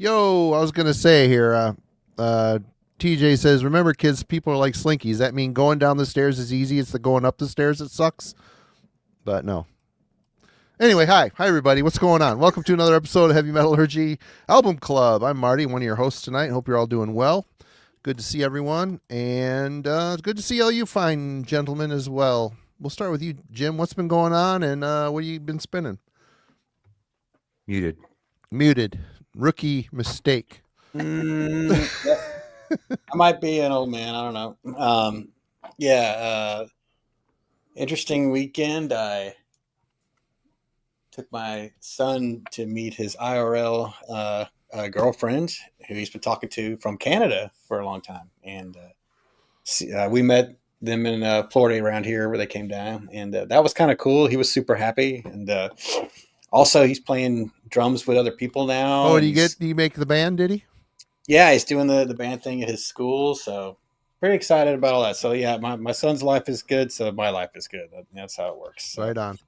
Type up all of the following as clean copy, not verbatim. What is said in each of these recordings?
Yo, I was gonna say here. TJ says, "Remember, kids, people are like slinkies. That mean going down the stairs is easy. It's the going up the stairs that sucks." But no. Anyway, hi everybody. What's going on? Welcome to another episode of Heavy Metallurgy Album Club. I'm Marty, one of your hosts tonight. Hope you're all doing well. Good to see everyone, and it's good to see all you fine gentlemen as well. We'll start with you, Jim. What's been going on, and what have you been spinning? Muted. Rookie mistake. I might be an old man. I don't know. Interesting weekend. I took my son to meet his IRL girlfriend, who he's been talking to from Canada for a long time. And we met them in Florida around here where they came down. And that was kind of cool. He was super happy. And also, he's playing drums with other people now. Oh, did you make the band, did he? Yeah, he's doing the band thing at his school, so pretty excited about all that. So yeah, my son's life is good, so my life is good. That's how it works. Right on.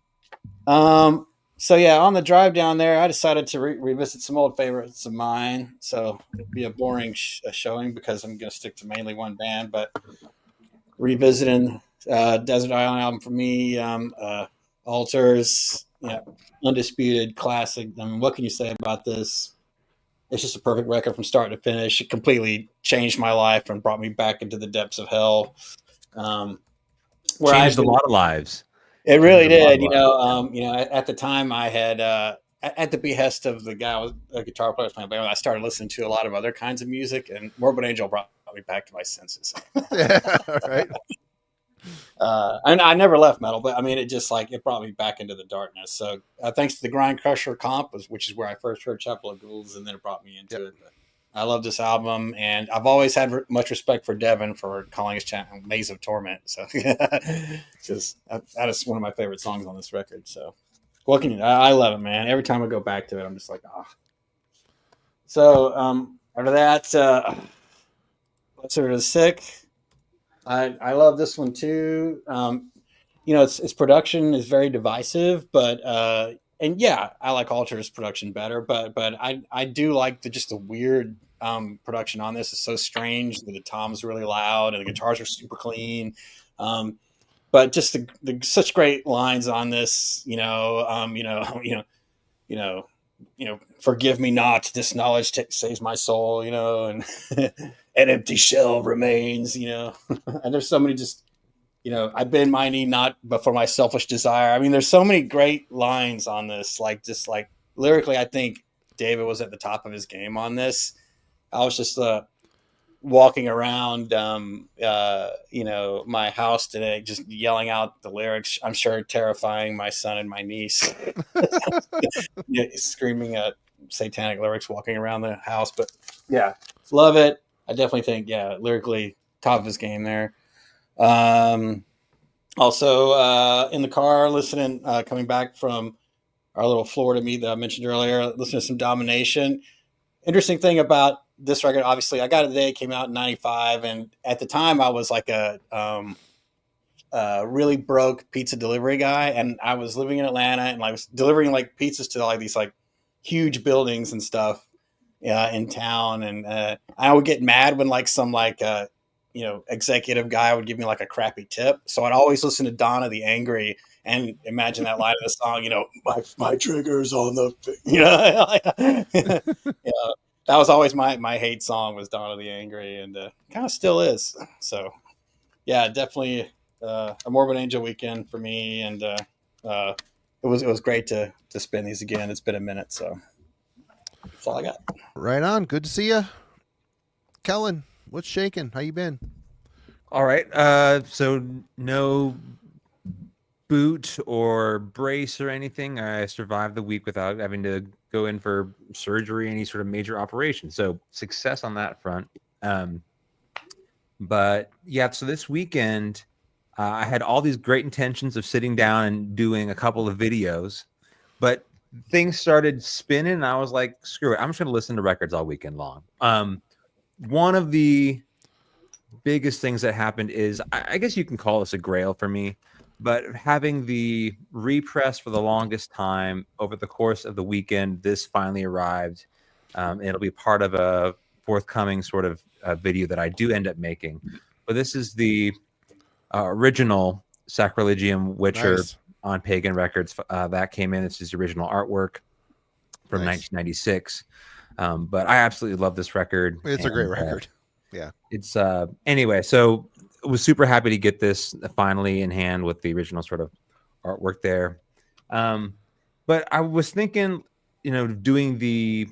So yeah, on the drive down there, I decided to revisit some old favorites of mine. So it'd be a boring showing because I'm going to stick to mainly one band, but revisiting Desert Island album for me, Altars, undisputed classic. I mean, what can you say about this? It's just a perfect record from start to finish. It completely changed my life and brought me back into the depths of hell. Changed a lot of lives. It really did. At the time I had, at the behest of the guy, a guitar player playing band, I started listening to a lot of other kinds of music, and Morbid Angel brought me back to my senses. Yeah, right. I never left metal, but I mean, it brought me back into the darkness. So thanks to the Grind Crusher comp, which is where I first heard Chapel of Ghouls, and then it brought me into it. But I love this album, and I've always had much respect for Devin for calling his channel Maze of Torment. So that is one of my favorite songs on this record. So I love it, man. Every time I go back to it, I'm just like, ah. Oh. So after that, let's hear the Sick. I love this one too. Its production is very divisive, but I like Alter's production better. But I do like the weird production on this. It's so strange. The tom's really loud and the guitars are super clean. But just the such great lines on this. Forgive me not. This knowledge saves my soul. And an empty shell remains. And there's so many I bend my knee not but for my selfish desire. I mean, there's so many great lines on this. Like lyrically, I think David was at the top of his game on this. I was just walking around, my house today, just yelling out the lyrics. I'm sure terrifying my son and my niece, screaming at satanic lyrics, walking around the house. But yeah, love it. I definitely think, lyrically top of his game there. Also, in the car, listening, coming back from our little Florida meet that I mentioned earlier, listening to some Domination. Interesting thing about this record, obviously, I got it today. It came out in '95, and at the time, I was like a really broke pizza delivery guy, and I was living in Atlanta, and I was delivering like pizzas to like these like huge buildings and stuff in town, and I would get mad when like some like executive guy would give me like a crappy tip. So I'd always listen to Donna the Angry and imagine that line of the song, my trigger's on the, that was always my hate song was Donna the Angry, and kind of still is. So yeah, definitely a Morbid Angel weekend for me. And it was great to spin these again. It's been a minute. So that's all I got. Right on. Good to see you. Kellen, what's shaking? How you been? All right. So no boot or brace or anything. I survived the week without having to go in for surgery, any sort of major operation. So success on that front. But yeah, so this weekend, I had all these great intentions of sitting down and doing a couple of videos, but things started spinning and I was like, screw it. I'm just going to listen to records all weekend long. One of the biggest things that happened is, I guess you can call this a grail for me, but having the repress for the longest time over the course of the weekend, this finally arrived. It'll be part of a forthcoming sort of video that I do end up making. But this is the original Sacrilegium Witcher Nice. on Pagan Records that came in. This is the original artwork from Nice. 1996. But I absolutely love this record. It's a great record. Yeah. It's anyway, so I was super happy to get this finally in hand with the original sort of artwork there. But I was thinking, doing the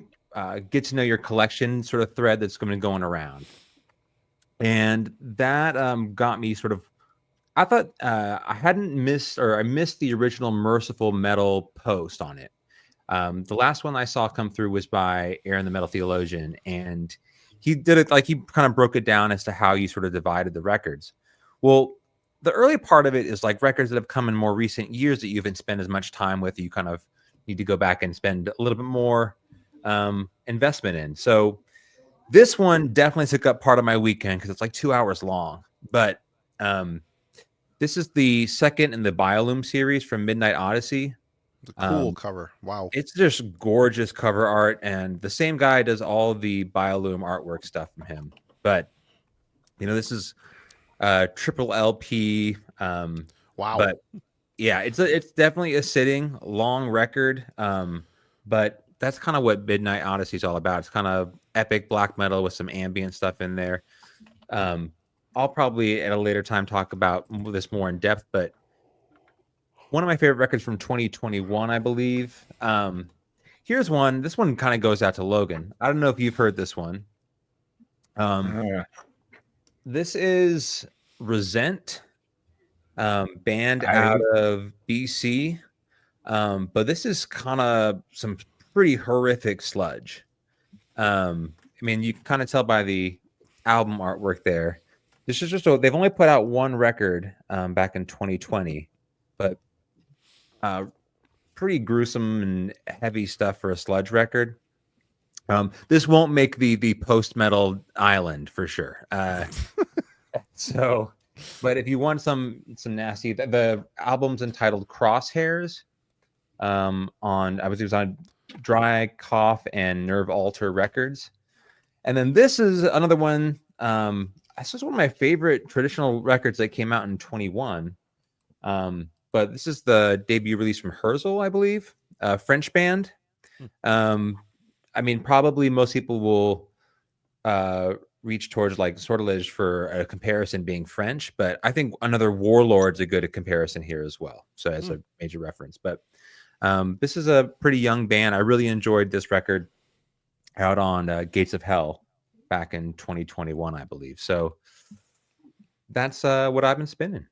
get to know your collection sort of thread that's going to be going around. And that got me sort of, I thought I missed the original Merciful Metal post on it. The last one I saw come through was by Aaron the Metal Theologian, and he did it like he kind of broke it down as to how you sort of divided the records. Well, the early part of it is like records that have come in more recent years that you haven't spent as much time with. You kind of need to go back and spend a little bit more investment in. So this one definitely took up part of my weekend because it's like 2 hours long. But this is the second in the Biolume series from Midnight Odyssey. The cool cover. Wow. It's just gorgeous cover art, and the same guy does all the Biolume artwork stuff from him. But this is triple LP. Wow. But yeah, it's definitely a sitting long record. But that's kind of what Midnight Odyssey is all about. It's kind of epic black metal with some ambient stuff in there. I'll probably at a later time talk about this more in depth, but one of my favorite records from 2021, I believe. Here's one. This one kind of goes out to Logan. I don't know if you've heard this one. This is Resent, band out of BC. But this is kind of some pretty horrific sludge. I mean, you can kind of tell by the album artwork there. This is they've only put out one record back in 2020, but pretty gruesome and heavy stuff for a sludge record. This won't make the post-metal island for sure. But if you want some nasty, the album's entitled Crosshairs. It was on Dry Cough and Nerve Alter Records. And then this is another one. This is one of my favorite traditional records that came out in 21. But this is the debut release from Herzl, I believe, a French band. I mean, probably most people will reach towards like Sortilege for a comparison being French, but I think another Warlord's a good comparison here as well. So as a major reference. But this is a pretty young band. I really enjoyed this record out on Gates of Hell back in 2021, I believe. So that's what I've been spinning.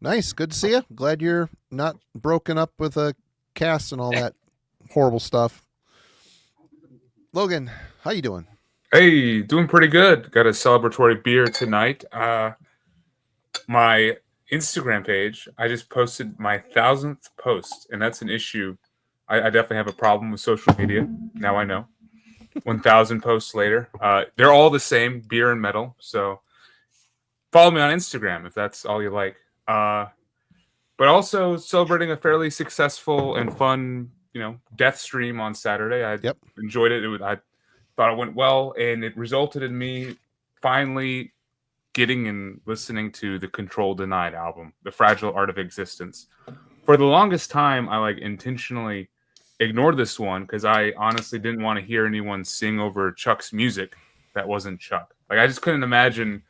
Nice. Good to see you. Glad you're not broken up with a cast and all that horrible stuff. Logan, how you doing? Hey, doing pretty good. Got a celebratory beer tonight. My Instagram page, I just posted my 1,000th post, and that's an issue. I definitely have a problem with social media. Now I know. 1,000 posts later. They're all the same, beer and metal. So follow me on Instagram if that's all you like. But also celebrating a fairly successful and fun, death stream on Saturday. I enjoyed it. I thought it went well, and it resulted in me finally getting and listening to the Control Denied album, The Fragile Art of Existence. For the longest time, I intentionally ignored this one because I honestly didn't want to hear anyone sing over Chuck's music that wasn't Chuck. I just couldn't imagine,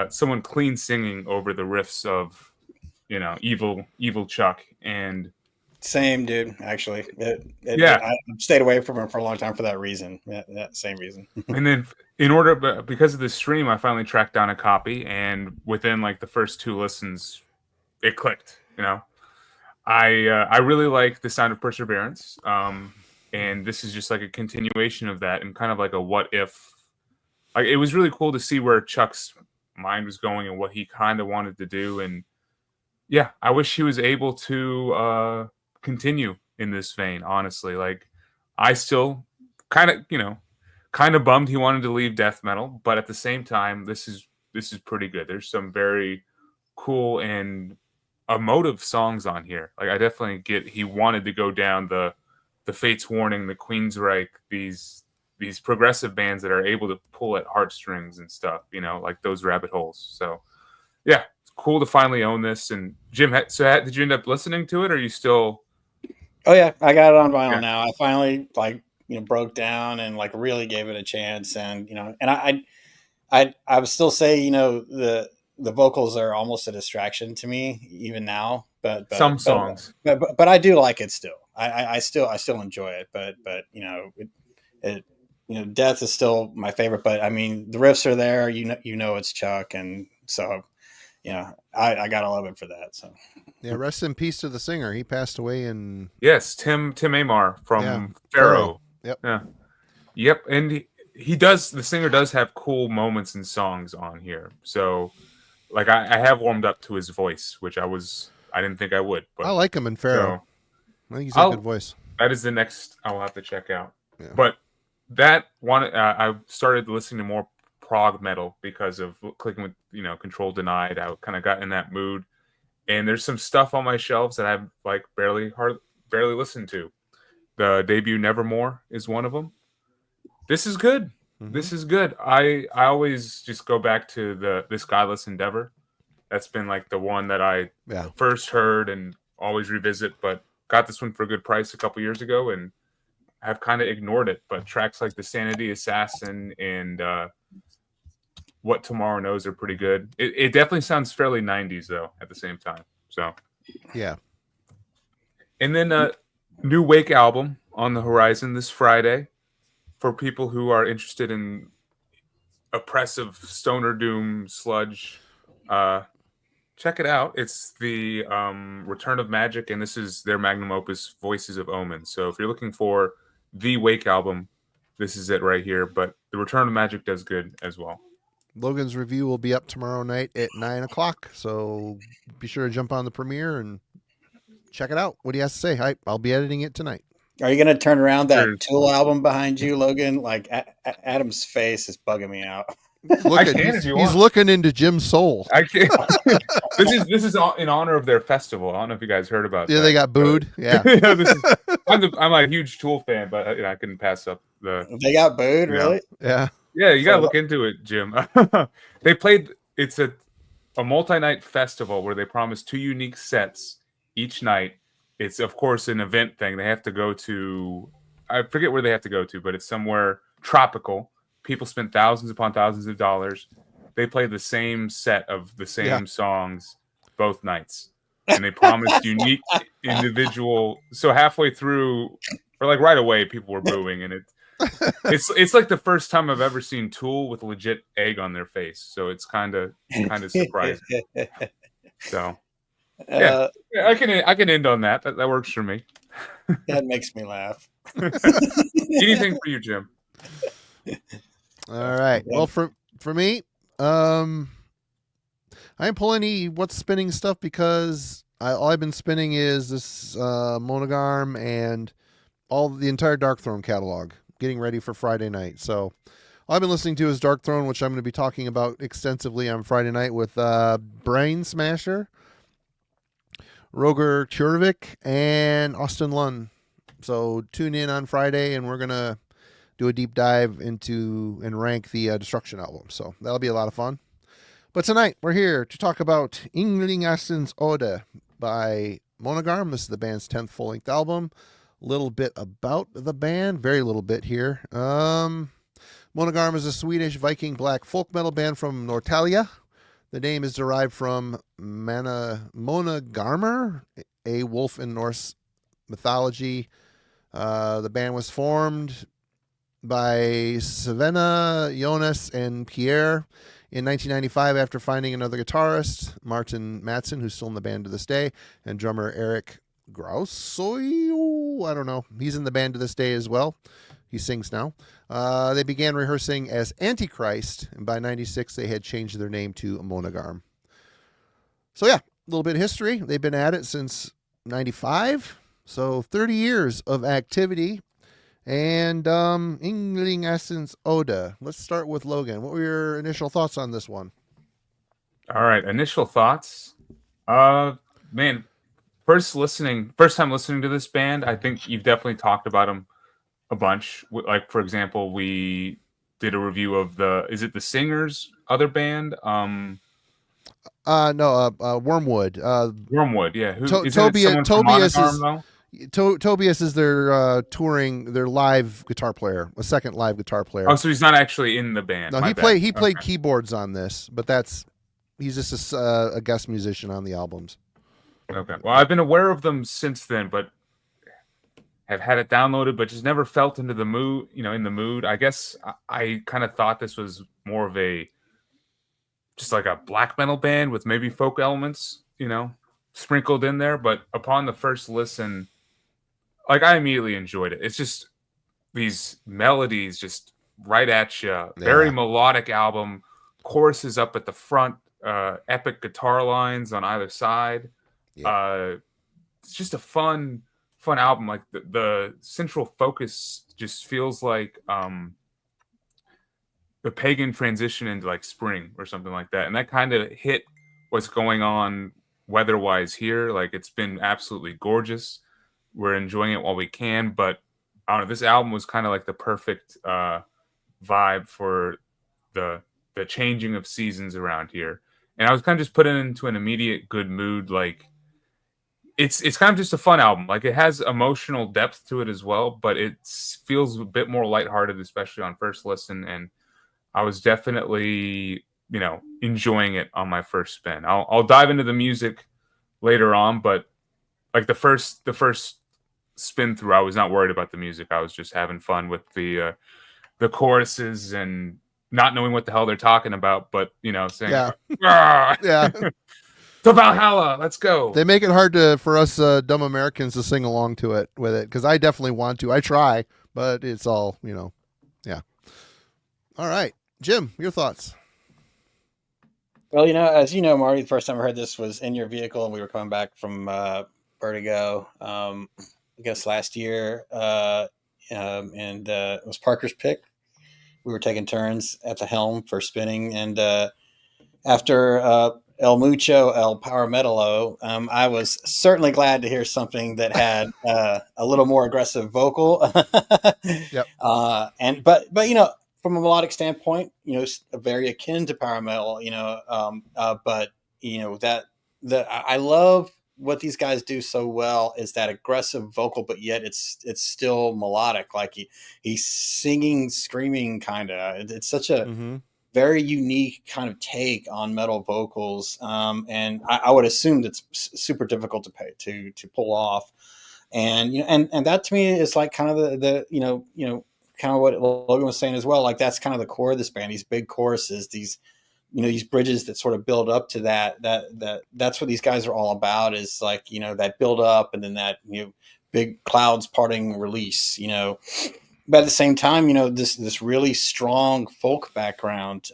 someone clean singing over the riffs of, evil Chuck. And same, dude. Actually, I stayed away from him for a long time for that reason. That same reason. And then, because of the stream, I finally tracked down a copy, and within the first 2 listens, it clicked. I really like the sound of Perseverance, and this is just a continuation of that, and kind of a what if. It was really cool to see where Chuck's mind was going and what he kind of wanted to do, and yeah, I wish he was able to continue in this vein. Honestly, I still kind of bummed he wanted to leave death metal, but at the same time, this is pretty good. There's some very cool and emotive songs on here. I definitely get he wanted to go down the the Fates Warning, the Queensryche, these progressive bands that are able to pull at heartstrings and stuff, like those rabbit holes. So yeah, it's cool to finally own this. And Jim, did you end up listening to it, or are you still? Oh yeah, I got it on vinyl Yeah. now. I finally broke down and really gave it a chance, and and I would still say the vocals are almost a distraction to me even now, but Some songs, but I do like it still. I still enjoy it, but Death is still my favorite. But I mean, the riffs are there. It's Chuck, and so I gotta love it for that. So Yeah, rest in peace to the singer. He passed away in yes, Tim Amar from Pharaoh. Yep. Yeah. Yep. And the singer does have cool moments and songs on here. So like I have warmed up to his voice, which I didn't think I would, but I like him in Pharaoh. I think he's got a good voice. That is the next I will have to check out. Yeah. But that one, I started listening to more prog metal because of clicking with, Control Denied. I kind of got in that mood. And there's some stuff on my shelves that I've barely listened to. The debut Nevermore is one of them. This is good. Mm-hmm. This is good. I always just go back to this Godless Endeavor. That's been the one that I first heard and always revisit, but got this one for a good price a couple years ago and have kind of ignored it. But tracks like The Sanity Assassin and What Tomorrow Knows are pretty good. It definitely sounds fairly 90s though at the same time. So yeah. And then new Wake album on the horizon this Friday for people who are interested in oppressive stoner doom sludge. Check it out. It's the Return of Magic, and this is their magnum opus, Voices of Omen. So if you're looking for the Wake album, this is it right here. But the Return of Magic does good as well. Logan's review will be up tomorrow night at 9:00. So be sure to jump on the premiere and check it out. What he has to say. I'll be editing it tonight. Are you going to turn around that Tool album behind you, Logan? Adam's face is bugging me out. He's looking into Jim's soul. I can't. This is in honor of their festival. I don't know if you guys heard about that. Yeah, they got booed. Yeah. I'm a huge Tool fan, but I couldn't pass up the. They got booed, really? Yeah. Yeah, you gotta look into it, Jim. They played. It's a multi-night festival where they promise 2 unique sets each night. It's of course an event thing. They have to go to. I forget where they have to go to, but it's somewhere tropical. People spent thousands upon thousands of dollars. They play the same set of the same songs both nights, and they promised unique individual. So halfway through, or right away, people were booing, and it's like the first time I've ever seen Tool with legit egg on their face. So it's kind of surprising. So yeah, I can end on that. That works for me. That makes me laugh. Anything for you, Jim? All right. Well, for me, I didn't pull any what's spinning stuff because all I've been spinning is this Månegarm and the entire Darkthrone catalog, getting ready for Friday night. So all I've been listening to is Darkthrone, which I'm going to be talking about extensively on Friday night with Brain Smasher, Roger Churvik, and Austin Lunn. So tune in on Friday, and we're going to do a deep dive into and rank the Destruction album. So that'll be a lot of fun. But tonight we're here to talk about Ynglingaättens Ode by Månegarm. This is the band's 10th full-length album. A little bit about the band, very little bit here. Månegarm is a Swedish Viking black folk metal band from Norrtälje. The name is derived from Månegarmr, a wolf in Norse mythology. The band was formed by Savena, Jonas, and Pierre in 1995 after finding another guitarist, Martin Mattsson, who's still in the band to this day, and drummer Eric Grausoy. I don't know. He's in the band to this day as well. He sings now. They began rehearsing as Antichrist, and by 96 they had changed their name to Månegarm. So yeah, a little bit of history. They've been at it since 95, so 30 years of activity. And Ynglingaättens Ode. Let's start with Logan. What were your initial thoughts on this one? All right, initial thoughts. Man, first time listening to this band, I think you've definitely talked about them a bunch. Like, for example, we did a review of is it the Singer's other band? Wormwood. Wormwood, yeah. Who To- isn't it someone from Tobias Månegarm, though? Tobias is their their live guitar player, a second live guitar player. Oh, so he's not actually in the band. No, My he bad. played keyboards on this, but he's just a guest musician on the albums. Okay. Well, I've been aware of them since then, but have had it downloaded, but just never felt into the mood. In the mood. I guess I kind of thought this was more of just like a black metal band with maybe folk elements, sprinkled in there. But upon the first listen, like, I immediately enjoyed it. It's just these melodies just right at you. Very melodic album. Choruses up at the front. Epic guitar lines on either side. Yeah. It's just a fun album. Like the central focus just feels like the pagan transition into like spring or something like that, and that kind of hit what's going on weather-wise here. Like, it's been absolutely gorgeous. We're enjoying it while we can, but I don't know. This album was kind of like the perfect vibe for the changing of seasons around here, and I was kind of just put into an immediate good mood. Like, it's kind of just a fun album. Like, it has emotional depth to it as well, but it feels a bit more lighthearted, especially on first listen. And I was definitely, enjoying it on my first spin. I'll dive into the music later on, but like the first spin through, I was not worried about the music. I was just having fun with the choruses and not knowing what the hell they're talking about, but saying, yeah. To Valhalla, let's go. They make it hard for us dumb Americans to sing along to it with it, because I definitely want to. I try, but it's all, yeah. All right, Jim, your thoughts? Well, as you know, Marty, the first time I heard this was in your vehicle, and we were coming back from Vertigo, I guess last year, and it was Parker's pick. We were taking turns at the helm for spinning, and after El Mucho, El Power Metalo, I was certainly glad to hear something that had a little more aggressive vocal. Yep. But from a melodic standpoint, very akin to power metal. But I love what these guys do so well is that aggressive vocal, but yet it's still melodic. Like he's singing, screaming, kind of. It's such a very unique kind of take on metal vocals, and I would assume that's super difficult to pull off. And and that to me is like kind of the kind of what Logan was saying as well. Like, that's kind of the core of this band. These big choruses, these these bridges that sort of build up to that's what these guys are all about. Is like that build up, and then that big clouds parting release. But at the same time, this really strong folk background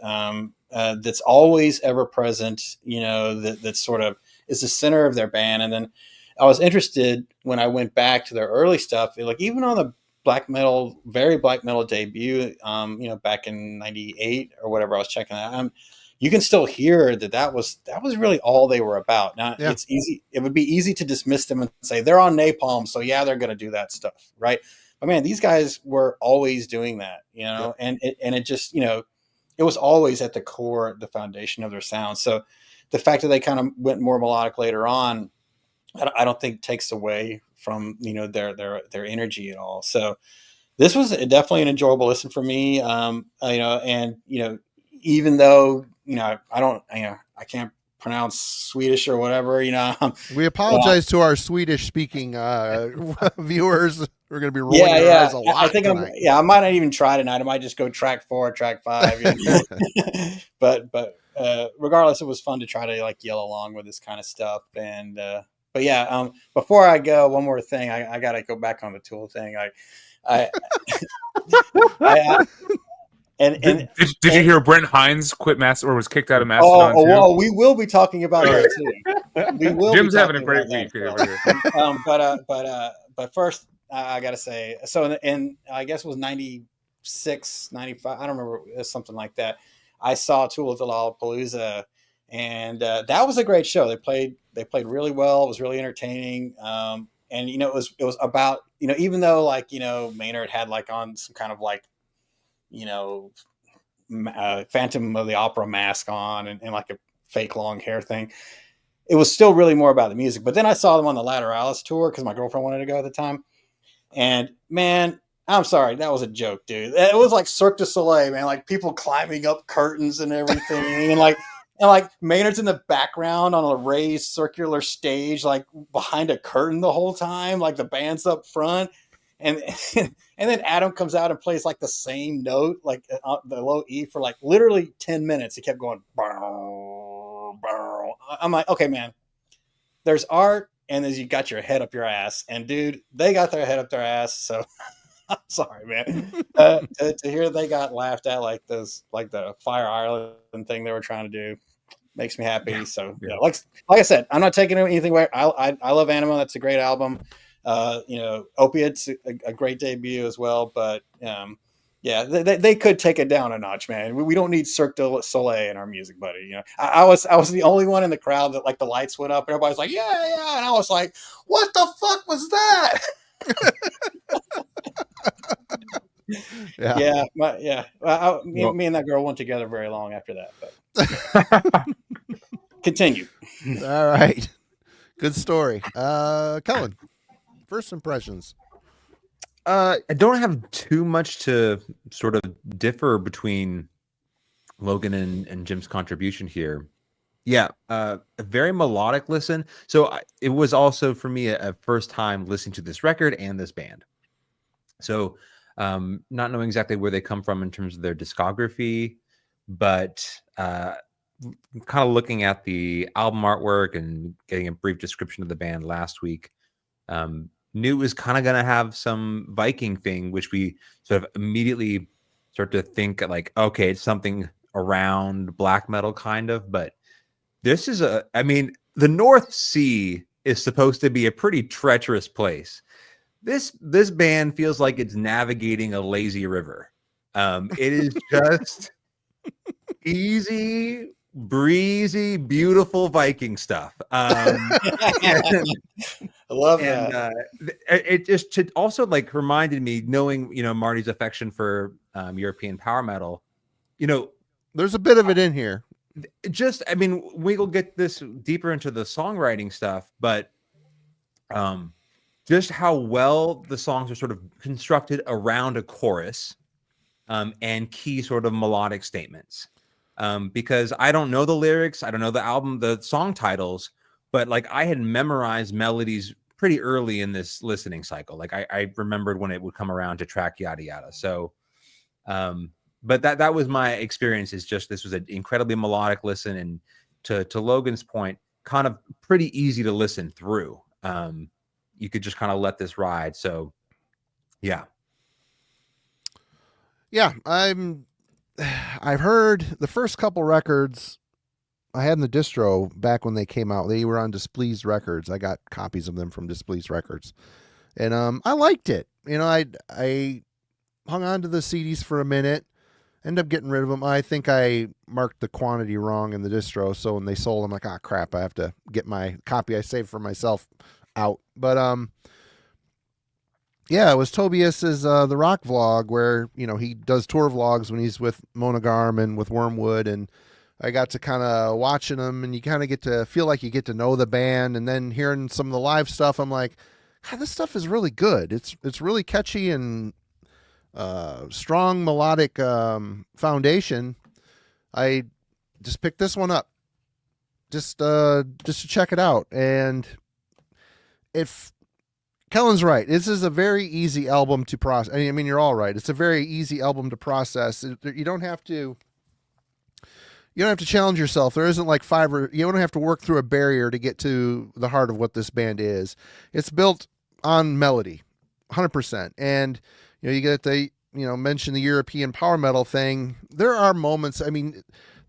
that's always ever present, that sort of is the center of their band. And then I was interested when I went back to their early stuff, like even on the very black metal debut, back in '98 or whatever, I was checking that. You can still hear that was really all they were about. Now, It's easy. It would be easy to dismiss them and say they're on Napalm, so yeah, they're going to do that stuff, right? But man, these guys were always doing that, and it just, it was always at the core, the foundation of their sound. So the fact that they kind of went more melodic later on, I don't think takes away from, their energy at all. So this was definitely an enjoyable listen for me. Even though, I can't pronounce Swedish or whatever, We apologize to our Swedish speaking viewers. We're going to be rolling our eyes a lot. I think I might not even try tonight. I might just go track 4, track 5. But regardless, it was fun to try to like yell along with this kind of stuff. And but yeah, before I go, one more thing. I got to go back on the Tool thing. Did you hear Brent Hines quit was kicked out of Mastodon too? Well, we will be talking about that too. Jim's having a great week over here. But first, I got to say, so in I guess it was 96, 95, I don't remember, something like that. I saw Tool at the Lollapalooza, and that was a great show. They They played really well. It was really entertaining. And you know, it was about, you know, even though like, you know, Maynard had like on some kind of like, you know, Phantom of the Opera mask on and like a fake long hair thing, it was still really more about the music. But then I saw them on the Lateralis tour because my girlfriend wanted to go at the time. And man, I'm sorry, that was a joke, dude. It was like Cirque du Soleil, man. Like people climbing up curtains and everything, and like Maynard's in the background on a raised circular stage, like behind a curtain the whole time. Like the band's up front, and and then Adam comes out and plays like the same note, like the low E for like literally 10 minutes. He kept going. Bow, bow. I'm like, okay, man. There's art. And then you got your head up your ass. And dude, they got their head up their ass. So I'm sorry, man. To hear they got laughed at like those, like the Fire Island thing they were trying to do makes me happy. Yeah. So yeah, like I said, I'm not taking anything away. I love Anima. That's a great album. You know, Opiate's a great debut as well. But yeah, they could take it down a notch, man. We don't need Cirque du Soleil in our music, buddy. You know, I was the only one in the crowd that like the lights went up and everybody's like, yeah, and I was like, what the fuck was that? Me and that girl went together very long after that. But continue. All right, good story, Kellen. First impressions. I don't have too much to sort of differ between Logan and Jim's contribution here. Yeah, a very melodic listen. So it was also for me a first time listening to this record and this band. So not knowing exactly where they come from in terms of their discography, but kind of looking at the album artwork and getting a brief description of the band last week. Knew it was kind of going to have some Viking thing, which we sort of immediately start to think like, okay, it's something around black metal kind of, but this is I mean, the North Sea is supposed to be a pretty treacherous place. This band feels like it's navigating a lazy river. It is just easy, breezy, beautiful Viking stuff. I love that. It just also like reminded me, knowing, you know, Marty's affection for European power metal, you know, there's a bit of it in here. Just, I mean, we'll get this deeper into the songwriting stuff, but just how well the songs are sort of constructed around a chorus and key sort of melodic statements. Because I don't know the lyrics, I don't know the song titles, but like I had memorized melodies pretty early in this listening cycle. Like I remembered when it would come around to track yada yada. So, but that was my experience. Is just this was an incredibly melodic listen, and to Logan's point, kind of pretty easy to listen through. You could just kind of let this ride. So, yeah. I've heard the first couple records I had in the distro back when they came out. They were on Displeased Records. I got copies of them from Displeased Records, and I liked it. You know, I hung on to the CDs for a minute, ended up getting rid of them. I think I marked the quantity wrong in the distro, so when they sold them, like, crap, I have to get my copy I saved for myself out. But yeah, it was Tobias's The Rock vlog, where, you know, he does tour vlogs when he's with Månegarm and with Wormwood, and I got to kind of watching them, and you kind of get to feel like you get to know the band, and then hearing some of the live stuff, I'm like, God, this stuff is really good. It's really catchy and strong melodic foundation. I just picked this one up just to check it out, and if Kellen's right, this is a very easy album to process. I mean, you're all right. It's a very easy album to process. You don't have to challenge yourself. There isn't like you don't have to work through a barrier to get to the heart of what this band is. It's built on melody, 100%. And, you know, you get mention the European power metal thing. There are moments, I mean,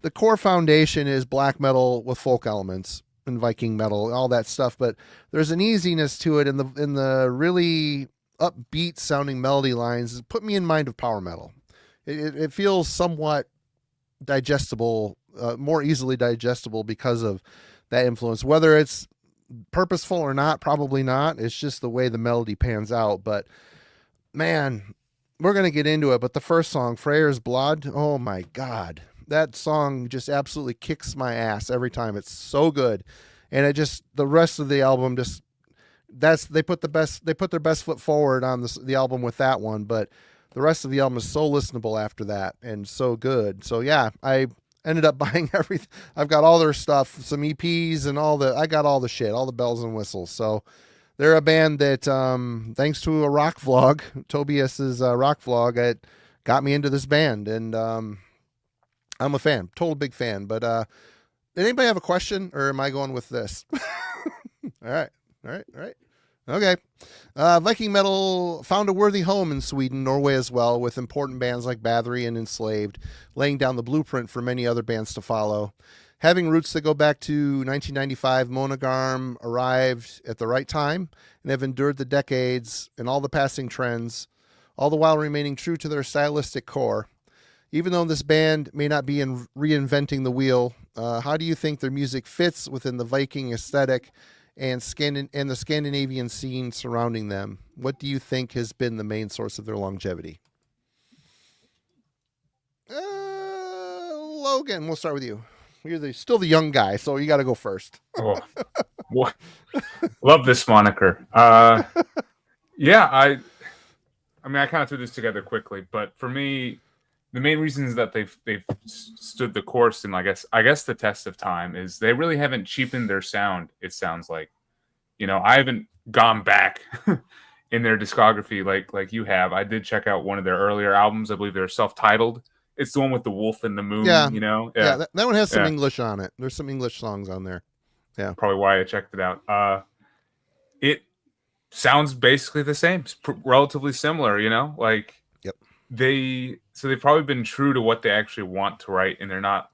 the core foundation is black metal with folk elements and Viking metal, all that stuff, but there's an easiness to it in the really upbeat sounding melody lines. Put me in mind of power metal. It feels somewhat digestible, more easily digestible because of that influence, whether it's purposeful or not, probably not. It's just the way the melody pans out. But man, we're going to get into it. But the first song, Freyr's Blood, oh my God. That song just absolutely kicks my ass every time. It's so good. And the rest of the album they put their best foot forward on the album with that one, but the rest of the album is so listenable after that and so good. So yeah, I ended up buying everything. I've got all their stuff, some EPs and I got all the shit, all the bells and whistles. So they're a band that, thanks to a rock vlog, Tobias's rock vlog, it got me into this band, and I'm a fan, total big fan. But did anybody have a question, or am I going with this? All right. Okay. Viking metal found a worthy home in Sweden, Norway as well, with important bands like Bathory and Enslaved, laying down the blueprint for many other bands to follow. Having roots that go back to 1995, Månegarm arrived at the right time and have endured the decades and all the passing trends, all the while remaining true to their stylistic core. Even though this band may not be reinventing the wheel, how do you think their music fits within the Viking aesthetic and the Scandinavian scene surrounding them? What do you think has been the main source of their longevity? Logan, we'll start with you. You're still the young guy, so you got to go first. Oh, love this moniker. Yeah, I mean, I kind of threw this together quickly, but for me, the main reasons that they've stood the course and I guess the test of time is they really haven't cheapened their sound. It sounds like, I haven't gone back in their discography like you have. I did check out one of their earlier albums. I believe they're self-titled. It's the one with the wolf and the moon. Yeah, yeah. That one has some English on it. There's some English songs on there. Yeah, probably why I checked it out. It sounds basically the same. It's relatively similar. Yep. They've probably been true to what they actually want to write, and they're not,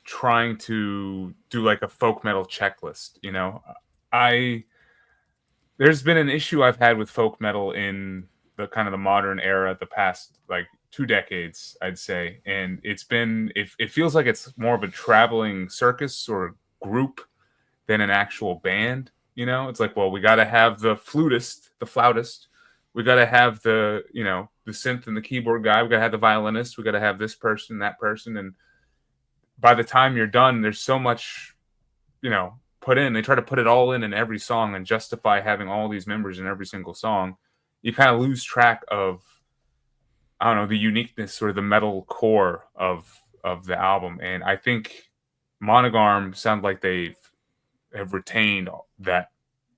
trying to do like a folk metal checklist. There's been an issue I've had with folk metal in the kind of the modern era, the past like 2 decades, I'd say, and it feels like it's more of a traveling circus or group than an actual band. It's like, well, we got to have the flautist. We got to have the synth and the keyboard guy. We got to have the violinist. We got to have this person, that person. And by the time you're done, there's so much, put in. They try to put it all in every song and justify having all these members in every single song. You kind of lose track of, I don't know, the uniqueness or the metal core of the album. And I think Månegarm sound like they have retained that,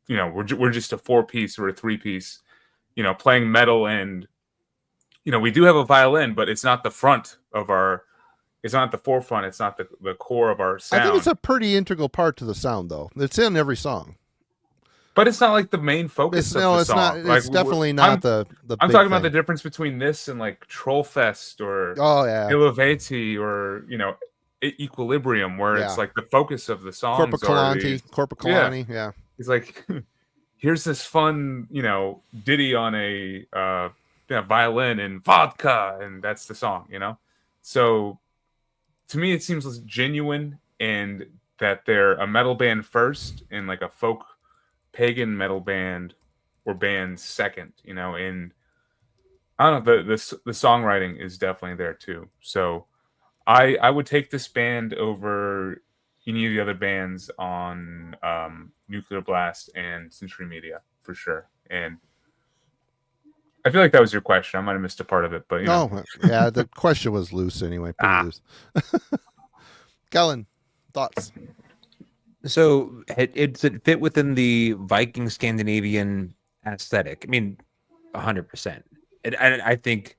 we're just a 4-piece or a 3-piece, playing metal, and we do have a violin, but it's not the front of it's not the forefront. It's not the core of our sound. I think it's a pretty integral part to the sound, though. It's in every song, but it's not like the main focus of the song. Not, it's definitely not the I'm talking about the difference between this and like Trollfest or Illuvaty or Equilibrium, where it's like the focus of the songs. Corpicalani, yeah. It's like, here's this fun, ditty on a violin and vodka, and that's the song, So to me, it seems genuine, and that they're a metal band first and like a folk pagan metal band or band second, and I don't know, the songwriting is definitely there too. So I would take this band over any of the other bands on Nuclear Blast and Century Media for sure. And I feel like that was your question. I might have missed a part of it, but yeah, the question was loose anyway. Loose. Kellen, thoughts? So it fit within the Viking Scandinavian aesthetic. I mean, 100%. I think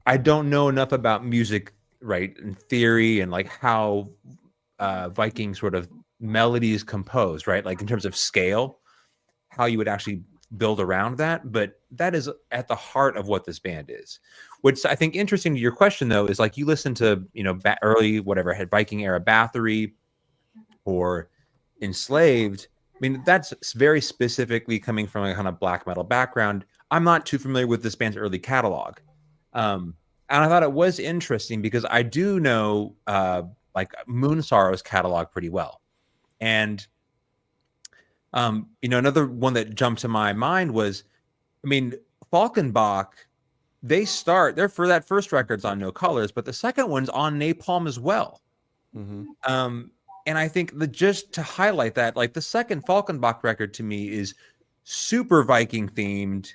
I don't know enough about music, right, and theory and like how Viking sort of melodies composed, right, like in terms of scale, how you would actually build around that. But that is at the heart of what this band is. What's I think interesting to your question though is like you listen to early whatever had Viking era Bathory or Enslaved. I mean, that's very specifically coming from a kind of black metal background. I'm not too familiar with this band's early catalog. And I thought it was interesting because I do know like Moon Sorrow's catalog pretty well. And Another one that jumped to my mind was, Falkenbach. They're for that first record's on No Colors, but the second one's on Napalm as well. Mm-hmm. And I think just to highlight that, like the second Falkenbach record to me is super Viking themed,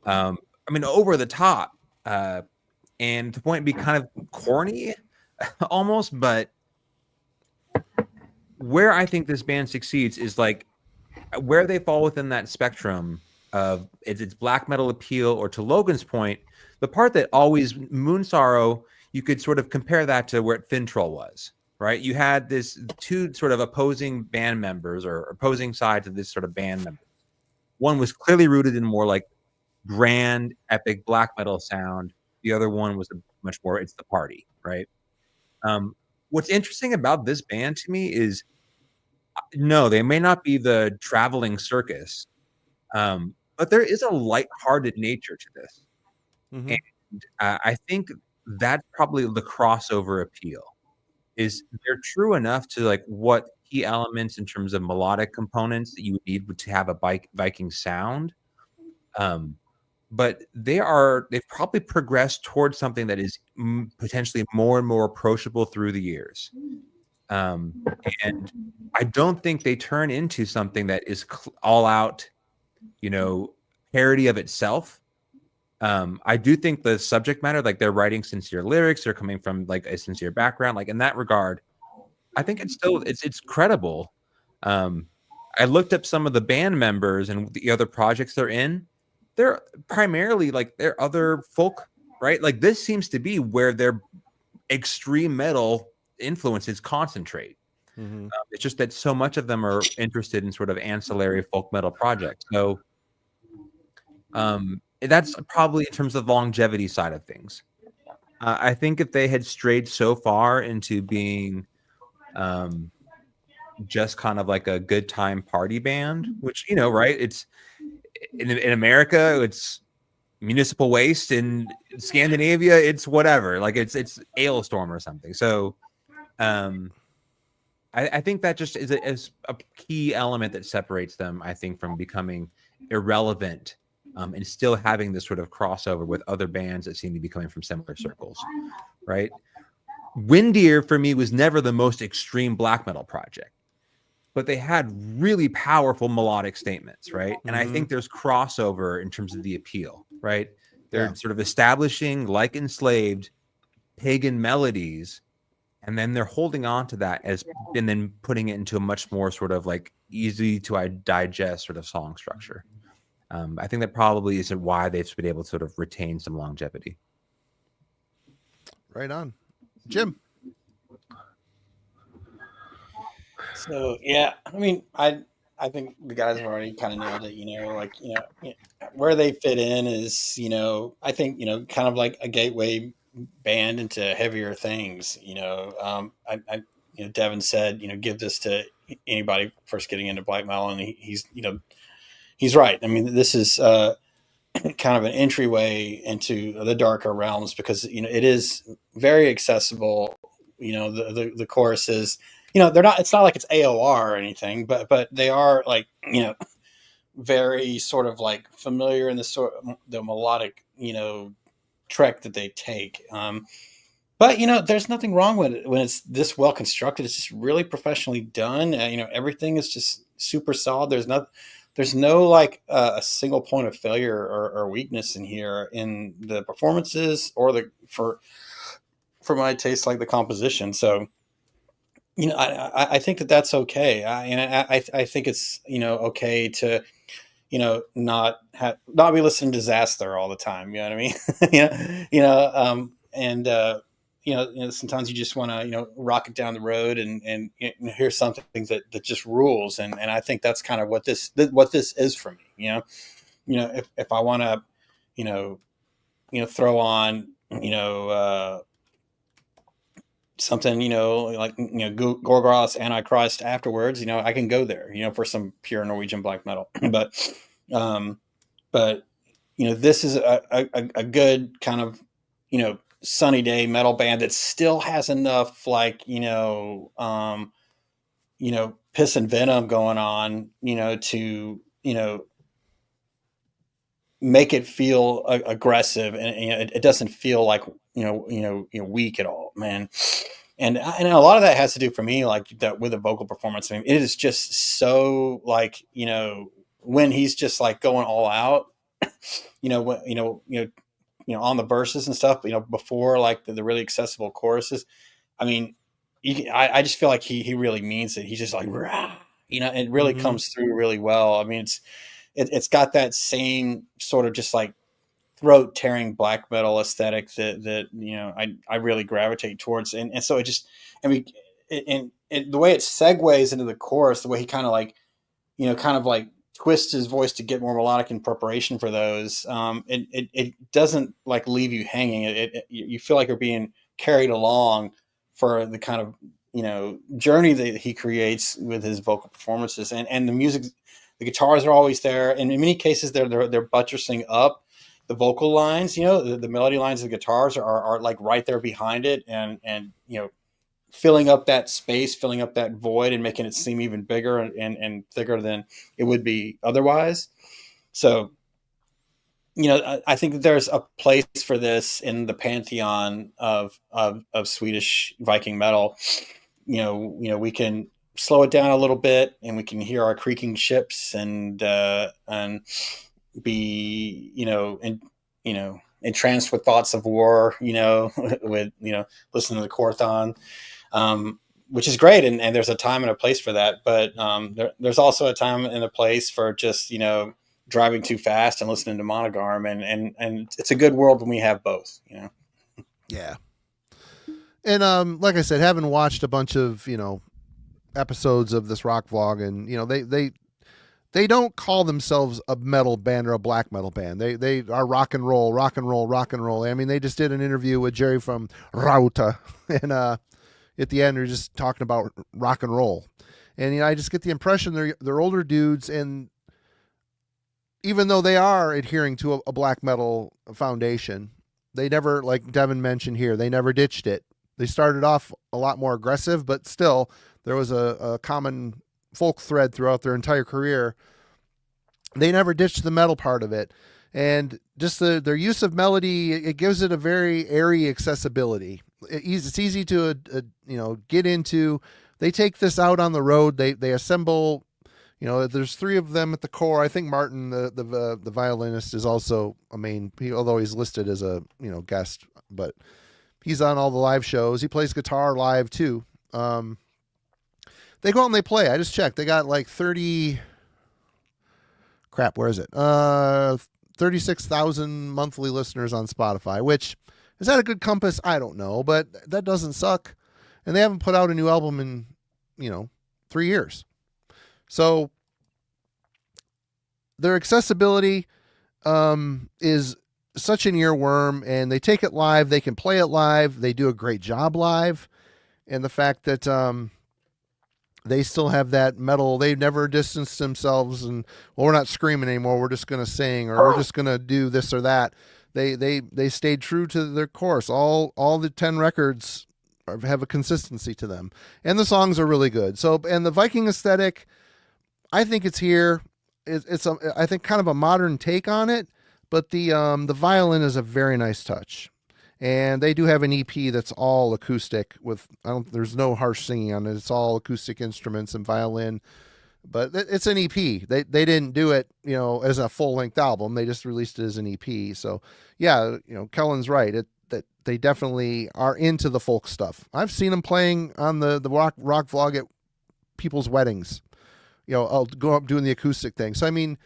over the top, and to the point be kind of corny almost, but where I think this band succeeds is like where they fall within that spectrum of its black metal appeal, or to Logan's point, the part that always Moon Sorrow, you could sort of compare that to where Fintroll was, right? You had this two sort of opposing band members or opposing sides of this sort of band member. One was clearly rooted in more like grand, epic black metal sound. The other one was much more, it's the party, right? What's interesting about this band to me is, no, they may not be the traveling circus, but there is a lighthearted nature to this. Mm-hmm. And I think that's probably the crossover appeal, is they're true enough to like what key elements in terms of melodic components that you would need to have a Viking sound. But they've probably progressed towards something that is potentially more and more approachable through the years. And I don't think they turn into something that is all out, parody of itself. I do think the subject matter, like they're writing sincere lyrics, they're coming from like a sincere background, like in that regard, I think it's credible. I looked up some of the band members and the other projects they're in. They're primarily like they're other folk, right? Like this seems to be where their extreme metal influences concentrate. Mm-hmm. It's just that so much of them are interested in sort of ancillary folk metal projects. So that's probably in terms of longevity side of things. I think if they had strayed so far into being just kind of like a good time party band, which, right, it's in America, it's municipal waste. In Scandinavia, it's whatever, like it's Ailstorm or something. So I think that just is a key element that separates them, I think, from becoming irrelevant, and still having this sort of crossover with other bands that seem to be coming from similar circles, right? Windeer, for me, was never the most extreme black metal project, but they had really powerful melodic statements, right? And I think there's crossover in terms of the appeal, right? They're sort of establishing, like Enslaved, pagan melodies, and then they're holding on to that and then putting it into a much more sort of like easy to digest sort of song structure. I think that probably is why they've been able to sort of retain some longevity. Right on. Jim. So yeah, I think the guys have already kind of nailed it. Where they fit in is, I think, kind of like a gateway band into heavier things. Devin said, give this to anybody first getting into black metal, and he's right. I mean, this is kind of an entryway into the darker realms because it is very accessible. The choruses, they're not. It's not like it's AOR or anything, but they are like very sort of like familiar in the melodic trek that they take. But there's nothing wrong with it when it's this well constructed. It's just really professionally done. Everything is just super solid. There's no like a single point of failure or weakness in here in the performances or for my taste, like the composition. So, I think that that's okay. I think it's, okay to, not be listening to Disaster all the time. You know what I mean? Sometimes you just want to, rock it down the road and hear something that just rules. And I think that's kind of what this is for me. If I want to, throw on, something, like, Gorgoroth's Antichrist afterwards, I can go there, for some pure Norwegian black metal. But this is a good kind of, sunny day metal band that still has enough like, piss and venom going on, to, make it feel aggressive, and it doesn't feel like, weak at all, man. And a lot of that has to do for me, like that with the vocal performance. I mean, it is just so like, when he's just like going all out, on the verses and stuff, before like the really accessible choruses. I mean, I just feel like he really means it. He's just like, rah, it really comes through really well. I mean, it's got that same sort of just like throat tearing black metal aesthetic that I really gravitate towards. And so it just, I mean, and the way it segues into the chorus, the way he kind of like, kind of like twists his voice to get more melodic in preparation for those. It doesn't like leave you hanging. You feel like you're being carried along for the kind of, journey that he creates with his vocal performances, and the music, the guitars are always there. And in many cases they're buttressing up the vocal lines, the melody lines of the guitars are like right there behind it. And filling up that space, filling up that void, and making it seem even bigger and thicker than it would be otherwise. So, I think that there's a place for this in the pantheon of Swedish Viking metal. We can slow it down a little bit, and we can hear our creaking ships and be, entranced with thoughts of war, with, listening to the Corthon, which is great. And there's a time and a place for that. But there's also a time and a place for just, driving too fast and listening to Månegarm. And it's a good world when we have both, Yeah. And like I said, having watched a bunch of, episodes of this rock vlog, and, they don't call themselves a metal band or a black metal band. They are rock and roll. I mean, they just did an interview with Jerry from Rauta, and at the end they're just talking about rock and roll. And I just get the impression they're older dudes, and even though they are adhering to a black metal foundation, they never, like Devin mentioned here, they never ditched it. They started off a lot more aggressive, but still there was a common folk thread throughout their entire career. They never ditched the metal part of it. And just their use of melody, it gives it a very airy accessibility. It's easy to, get into. They take this out on the road. They assemble, there's three of them at the core. I think Martin, the violinist, is also a main, although he's listed as a, guest, but he's on all the live shows. He plays guitar live too. They go out and they play. I just checked. They got like 36,000 monthly listeners on Spotify, which is that a good compass? I don't know, but that doesn't suck. And they haven't put out a new album in, 3 years. So their accessibility is such an earworm, and they take it live. They can play it live. They do a great job live. And the fact that they still have that metal, they've never distanced themselves and, well, we're not screaming anymore, we're just going to sing, or we're just going to do this or that. They stayed true to their course. All the 10 records have a consistency to them, and the songs are really good. So, and the Viking aesthetic, I think it's here. It's I think kind of a modern take on it, but the violin is a very nice touch. And they do have an EP that's all acoustic with, there's no harsh singing on it. It's all acoustic instruments and violin, but it's an EP. They didn't do it, as a full length album. They just released it as an EP. So yeah, Kellen's right. That they definitely are into the folk stuff. I've seen them playing on the rock vlog at people's weddings. I'll go up doing the acoustic thing. So, I mean,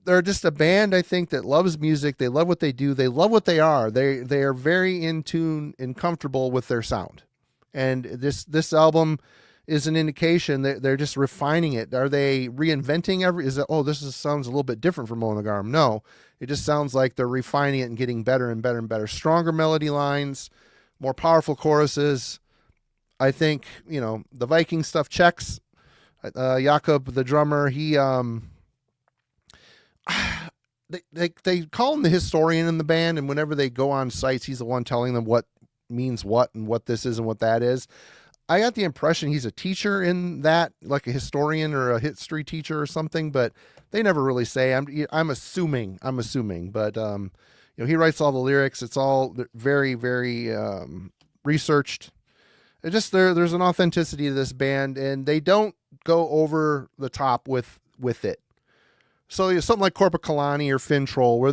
they're just a band, I think, that loves music. They love what they do. They love what they are. They are very in tune and comfortable with their sound. And this album is an indication that they're just refining it. Are they reinventing sounds a little bit different from Månegarm? No, it just sounds like they're refining it and getting better and better and better. Stronger melody lines, more powerful choruses. I think, the Viking stuff checks. Jakob, the drummer, he, they call him the historian in the band, and whenever they go on sites, he's the one telling them what means what and what this is and what that is. I got the impression he's a teacher in that, like a historian or a history teacher or something, but they never really say. I'm assuming, but he writes all the lyrics. It's all very, very researched. It just there's an authenticity to this band, and they don't go over the top with it. So something like Korpikalani or Fintroll, where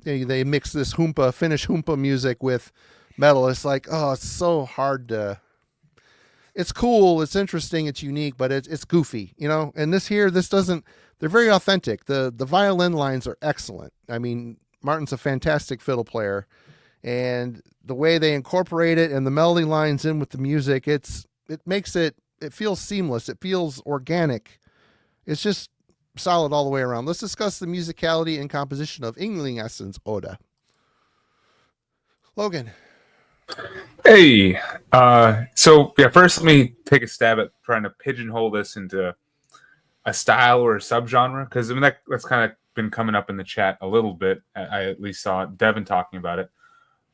they mix this Finnish Humpa music with metal. It's like, oh, it's so hard to. It's cool, it's interesting, it's unique, but it's goofy, And this doesn't. They're very authentic. The violin lines are excellent. I mean, Martin's a fantastic fiddle player, and the way they incorporate it and the melody lines in with the music, it feels seamless. It feels organic. It's just solid all the way around. Let's discuss the musicality and composition of Ynglingaättens Oda. Logan. Hey, so yeah, first let me take a stab at trying to pigeonhole this into a style or a subgenre, because I mean that's kind of been coming up in the chat a little bit. I at least saw Devin talking about it.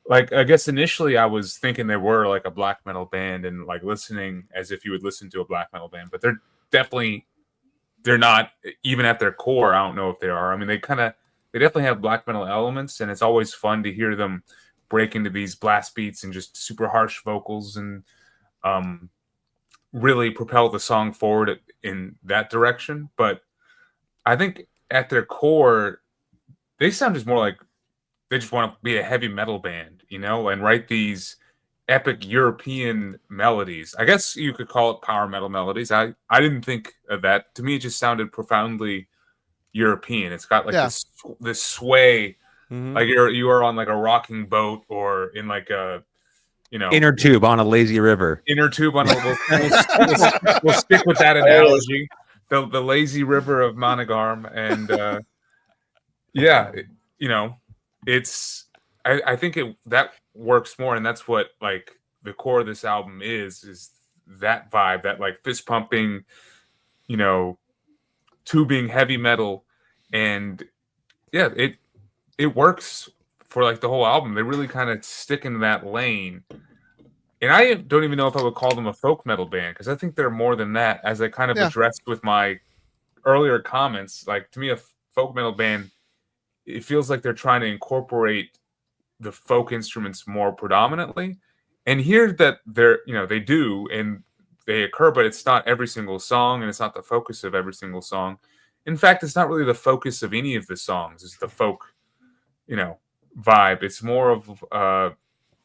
Like, I guess initially I was thinking they were like a black metal band and like listening as if you would listen to a black metal band, but they're not, even at their core. I don't know if they are. I mean, they definitely have black metal elements, and it's always fun to hear them break into these blast beats and just super harsh vocals and really propel the song forward in that direction. But I think at their core, they sound just more like they just want to be a heavy metal band, and write these epic European melodies. I guess you could call it power metal melodies. I didn't think of that. To me, it just sounded profoundly European. It's got like this sway, like you are on like a rocking boat or in like a inner tube on a lazy river. Inner tube on a we'll stick with that analogy. The lazy river of Månegarm, and I think that works more, and that's what like the core of this album is that vibe, that like fist pumping, tubing heavy metal, and yeah, it works for like the whole album. They really kind of stick in that lane, and I don't even know if I would call them a folk metal band, because I think they're more than that, as I kind of addressed with my earlier comments. Like, to me, a folk metal band, it feels like they're trying to incorporate the folk instruments more predominantly. And here that they do, and they occur, but it's not every single song, and it's not the focus of every single song. In fact, it's not really the focus of any of the songs. It's the folk, vibe. It's more of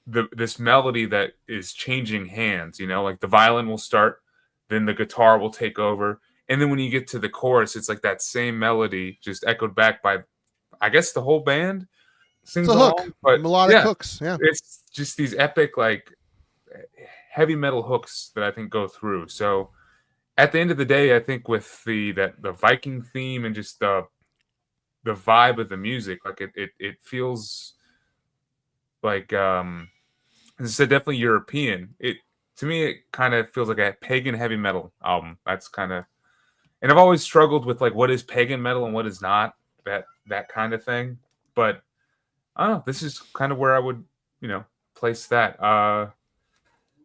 this melody that is changing hands, like the violin will start, then the guitar will take over. And then when you get to the chorus, it's like that same melody just echoed back by, I guess, the whole band sings it's a hook, along, but melodic hooks. Yeah, it's just these epic, like, heavy metal hooks that I think go through. So at the end of the day, I think with the Viking theme and just the vibe of the music, like it feels like it's definitely European. To me, it kind of feels like a pagan heavy metal album. That's kind of, and I've always struggled with like what is pagan metal and what is not, that kind of thing. But I don't know, this is kind of where I would place that.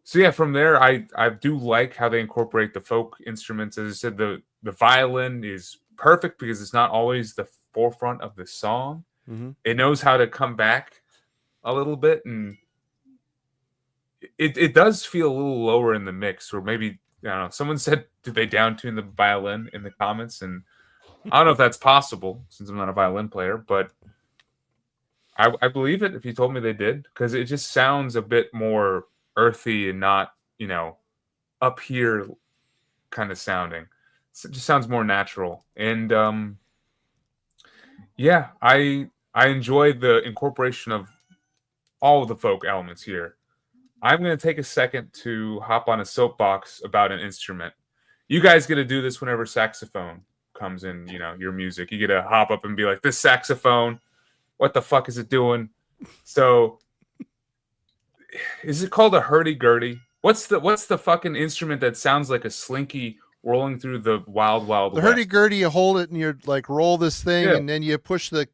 So yeah, from there, I do like how they incorporate the folk instruments. As I said, the violin is perfect because it's not always the forefront of the song. It knows how to come back a little bit, and it does feel a little lower in the mix. Or maybe, I don't know, someone said, did they down-tune the violin in the comments? And I don't know if that's possible, since I'm not a violin player, but I believe it if you told me they did, because it just sounds a bit more earthy and not, up here kind of sounding. So it just sounds more natural. And yeah, I enjoy the incorporation of all of the folk elements here. I'm going to take a second to hop on a soapbox about an instrument. You guys get to do this whenever saxophone comes in, your music. You get to hop up and be like, this saxophone, what the fuck is it doing? So is it called a hurdy-gurdy? What's the fucking instrument that sounds like a slinky rolling through the wild west? The hurdy-gurdy, you hold it and you like roll this thing, and then you push these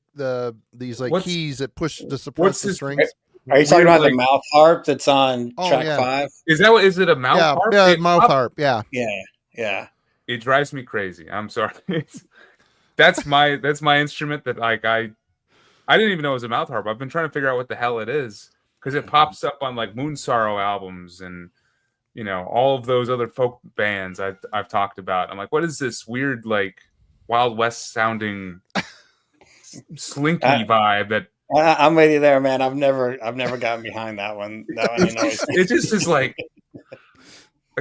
keys that push to suppress the strings. Are you talking weird, about like, the mouth harp that's on Oh, track yeah. 5? is that what, is it a mouth Yeah, harp? yeah, mouth harp. Yeah. Yeah. It drives me crazy. I'm sorry. That's my instrument that, like, I didn't even know it was a mouth harp. I've been trying to figure out what the hell it is because it pops up on like Moon Sorrow albums and all of those other folk bands I've talked about. I'm like, what is this weird, like, Wild West sounding slinky I- vibe that I'm with you there, man. I've never gotten behind that one. That one annoys me. it just is like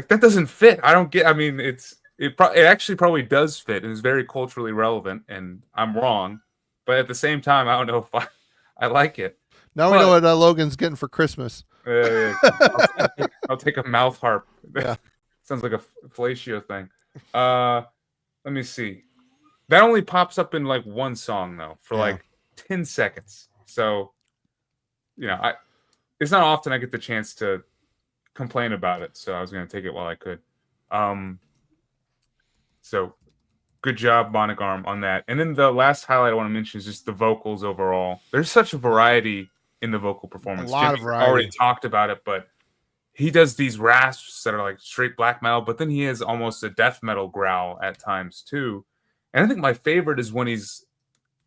that doesn't fit. I don't get. I mean, it actually probably does fit and is very culturally relevant, and I'm wrong, but at the same time, I don't know if I like it. Now we know what Logan's getting for Christmas. I'll take a mouth harp. Yeah. Sounds like a fellatio thing. Let me see. That only pops up in like one song though, for like 10 seconds. So, it's not often I get the chance to complain about it. So I was going to take it while I could. So good job, Månegarm, on that. And then the last highlight I want to mention is just the vocals overall. There's such a variety in the vocal performance. A lot of Jimmy variety. already talked about it, but he does these rasps that are like straight black metal, but then he has almost a death metal growl at times too. And I think my favorite is when he's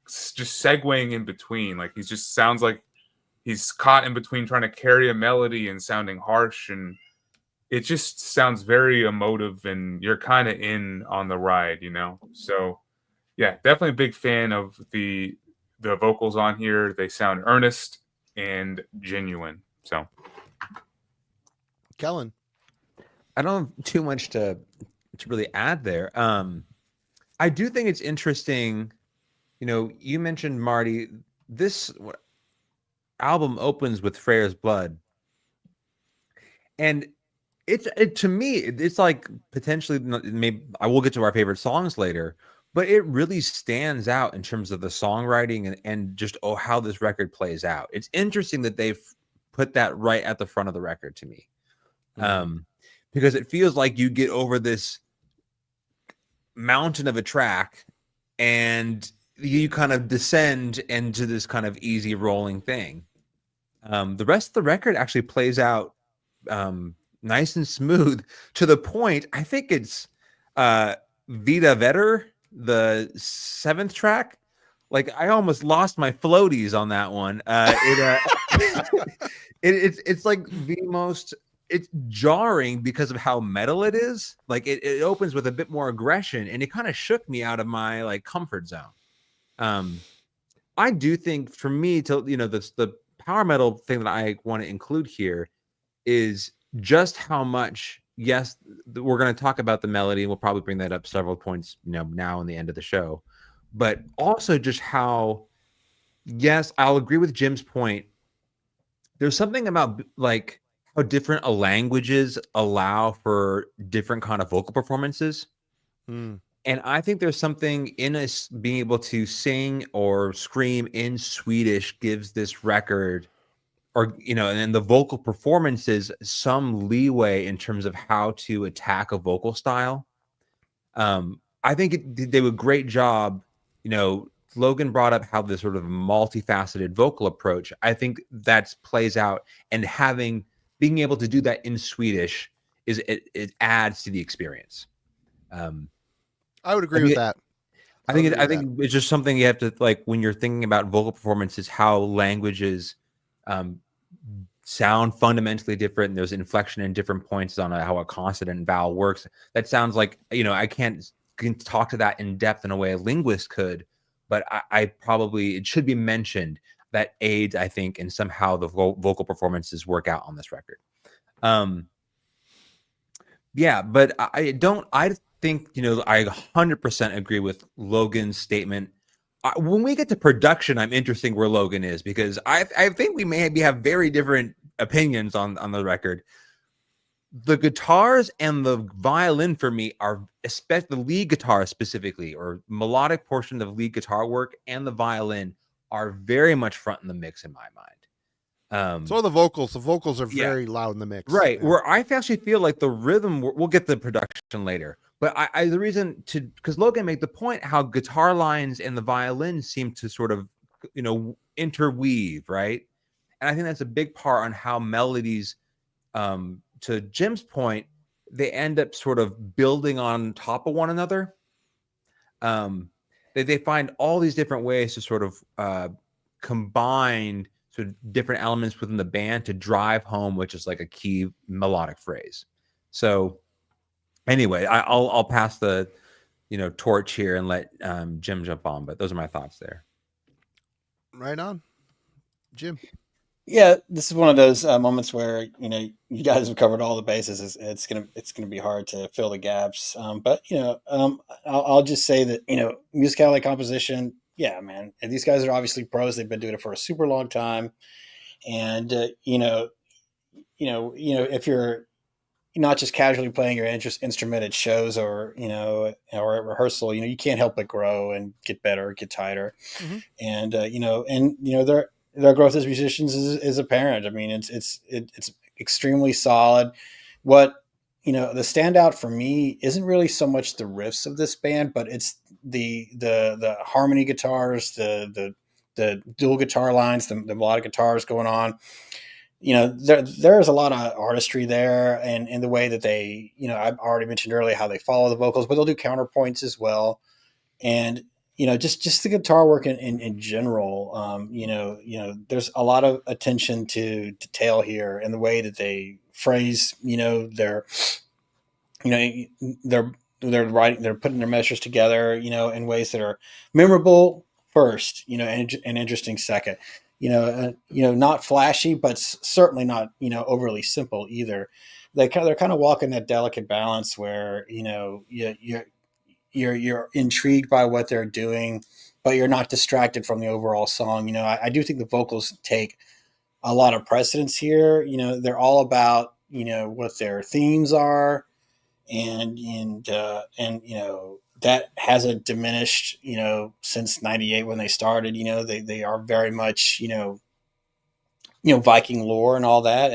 just segueing in between. Like he just sounds like he's caught in between trying to carry a melody and sounding harsh, and it just sounds very emotive, and you're kind of in on the ride, So yeah, definitely a big fan of the vocals on here. They sound earnest and genuine. So Kellen. I don't have too much to really add there. I do think it's interesting. You mentioned, Marty, this album opens with Freyr's Blood, and to me, it's like potentially, maybe I will get to our favorite songs later, but it really stands out in terms of the songwriting and just how this record plays out. It's interesting that they've put that right at the front of the record to me, because it feels like you get over this mountain of a track and you kind of descend into this kind of easy rolling thing. The rest of the record actually plays out nice and smooth to the point. I think it's Vida Vetter, the 7th track. Like I almost lost my floaties on that one. It's like the most. It's jarring because of how metal it is. Like it opens with a bit more aggression, and it kind of shook me out of my like comfort zone. I do think for me to the power metal thing that I want to include here is just how much. Yes, we're going to talk about the melody, and we'll probably bring that up several points, now in the end of the show. But also just how, yes, I'll agree with Jim's point. There's something about like how different languages allow for different kind of vocal performances. And I think there's something in us being able to sing or scream in Swedish gives this record, or, and the vocal performances, some leeway in terms of how to attack a vocal style. I think they did a great job. Logan brought up how this sort of multifaceted vocal approach. I think that plays out, and being able to do that in Swedish it adds to the experience. I would agree with that. I think it's just something you have to, like, when you're thinking about vocal performances, how languages sound fundamentally different. And there's inflection in different points on how a consonant and vowel works. That sounds like, I can talk to that in depth in a way a linguist could, but I probably, it should be mentioned that aids, I think, in somehow the vocal performances work out on this record. Yeah, but I think, I 100% agree with Logan's statement. When we get to production, I'm interested where Logan is, because I think we maybe have very different opinions on the record. The guitars and the violin for me are, especially the lead guitar specifically, or melodic portion of lead guitar work, and the violin are very much front in the mix in my mind. So are the vocals. The vocals are very loud in the mix. Right. Yeah. Where I actually feel like the rhythm, we'll get the production later, but the reason because Logan made the point how guitar lines and the violin seem to sort of, interweave, right? And I think that's a big part on how melodies, to Jim's point, they end up sort of building on top of one another. They find all these different ways to sort of combine sort of different elements within the band to drive home, which is like a key melodic phrase. So anyway, I'll pass the torch here and let Jim jump on, but those are my thoughts there. Right on, Jim. Yeah, this is one of those moments where you guys have covered all the bases. It's gonna be hard to fill the gaps. But I'll just say that musicality, composition. Yeah, man, and these guys are obviously pros. They've been doing it for a super long time, and if you're not just casually playing your instrument at shows or or at rehearsal, you can't help but grow and get better, get tighter, and their growth as musicians is apparent. I mean, it's extremely solid. What the standout for me isn't really so much the riffs of this band, but it's the harmony guitars, the dual guitar lines, the melodic guitars going on. There's a lot of artistry there, and in the way that they, I've already mentioned earlier how they follow the vocals, but they'll do counterpoints as well. And, just the guitar work in general, there's a lot of attention to detail here in the way that they phrase, they're writing, they're putting their measures together, in ways that are memorable first, and interesting second. Not flashy, but certainly not, overly simple either. They're kind of walking that delicate balance where, you're intrigued by what they're doing, but you're not distracted from the overall song. I do think the vocals take a lot of precedence here. They're all about, what their themes are, and that hasn't diminished, since '98 when they started. They are very much, Viking lore and all that.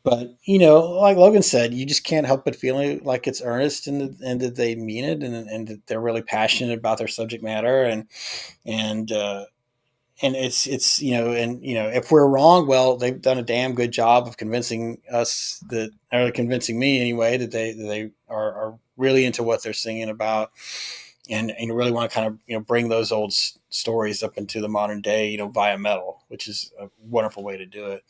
But like Logan said, you just can't help but feeling like it's earnest and that they mean it, and that they're really passionate about their subject matter, and it's if we're wrong, well, they've done a damn good job of convincing us or convincing me anyway, that they are really into what they're singing about, and really want to kind of bring those old stories up into the modern day, via metal, which is a wonderful way to do it.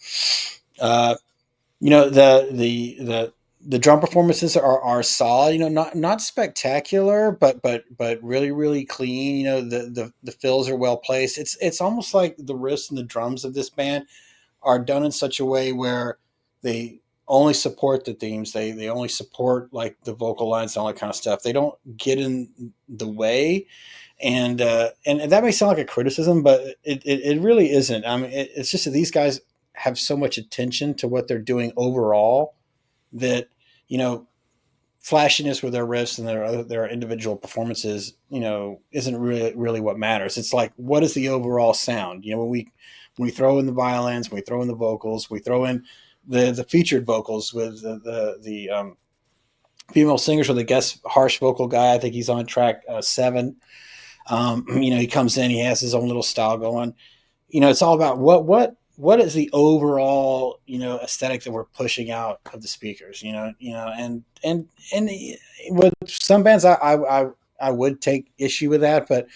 The drum performances are solid, not spectacular, but really, really clean. The fills are well placed. It's almost like the riffs and the drums of this band are done in such a way where they only support the themes. They only support like the vocal lines and all that kind of stuff. They don't get in the way. And that may sound like a criticism, but it really isn't. I mean, it's just that these guys have so much attention to what they're doing overall that, flashiness with their riffs and their individual performances, isn't really what matters. It's like, what is the overall sound? When we throw in the violins, when we throw in the vocals, we throw in the featured vocals with the female singers with a guest harsh vocal guy. I think he's on track 7. He comes in, he has his own little style going. It's all about what is the overall, aesthetic that we're pushing out of the speakers, and with some bands, I would take issue with that, but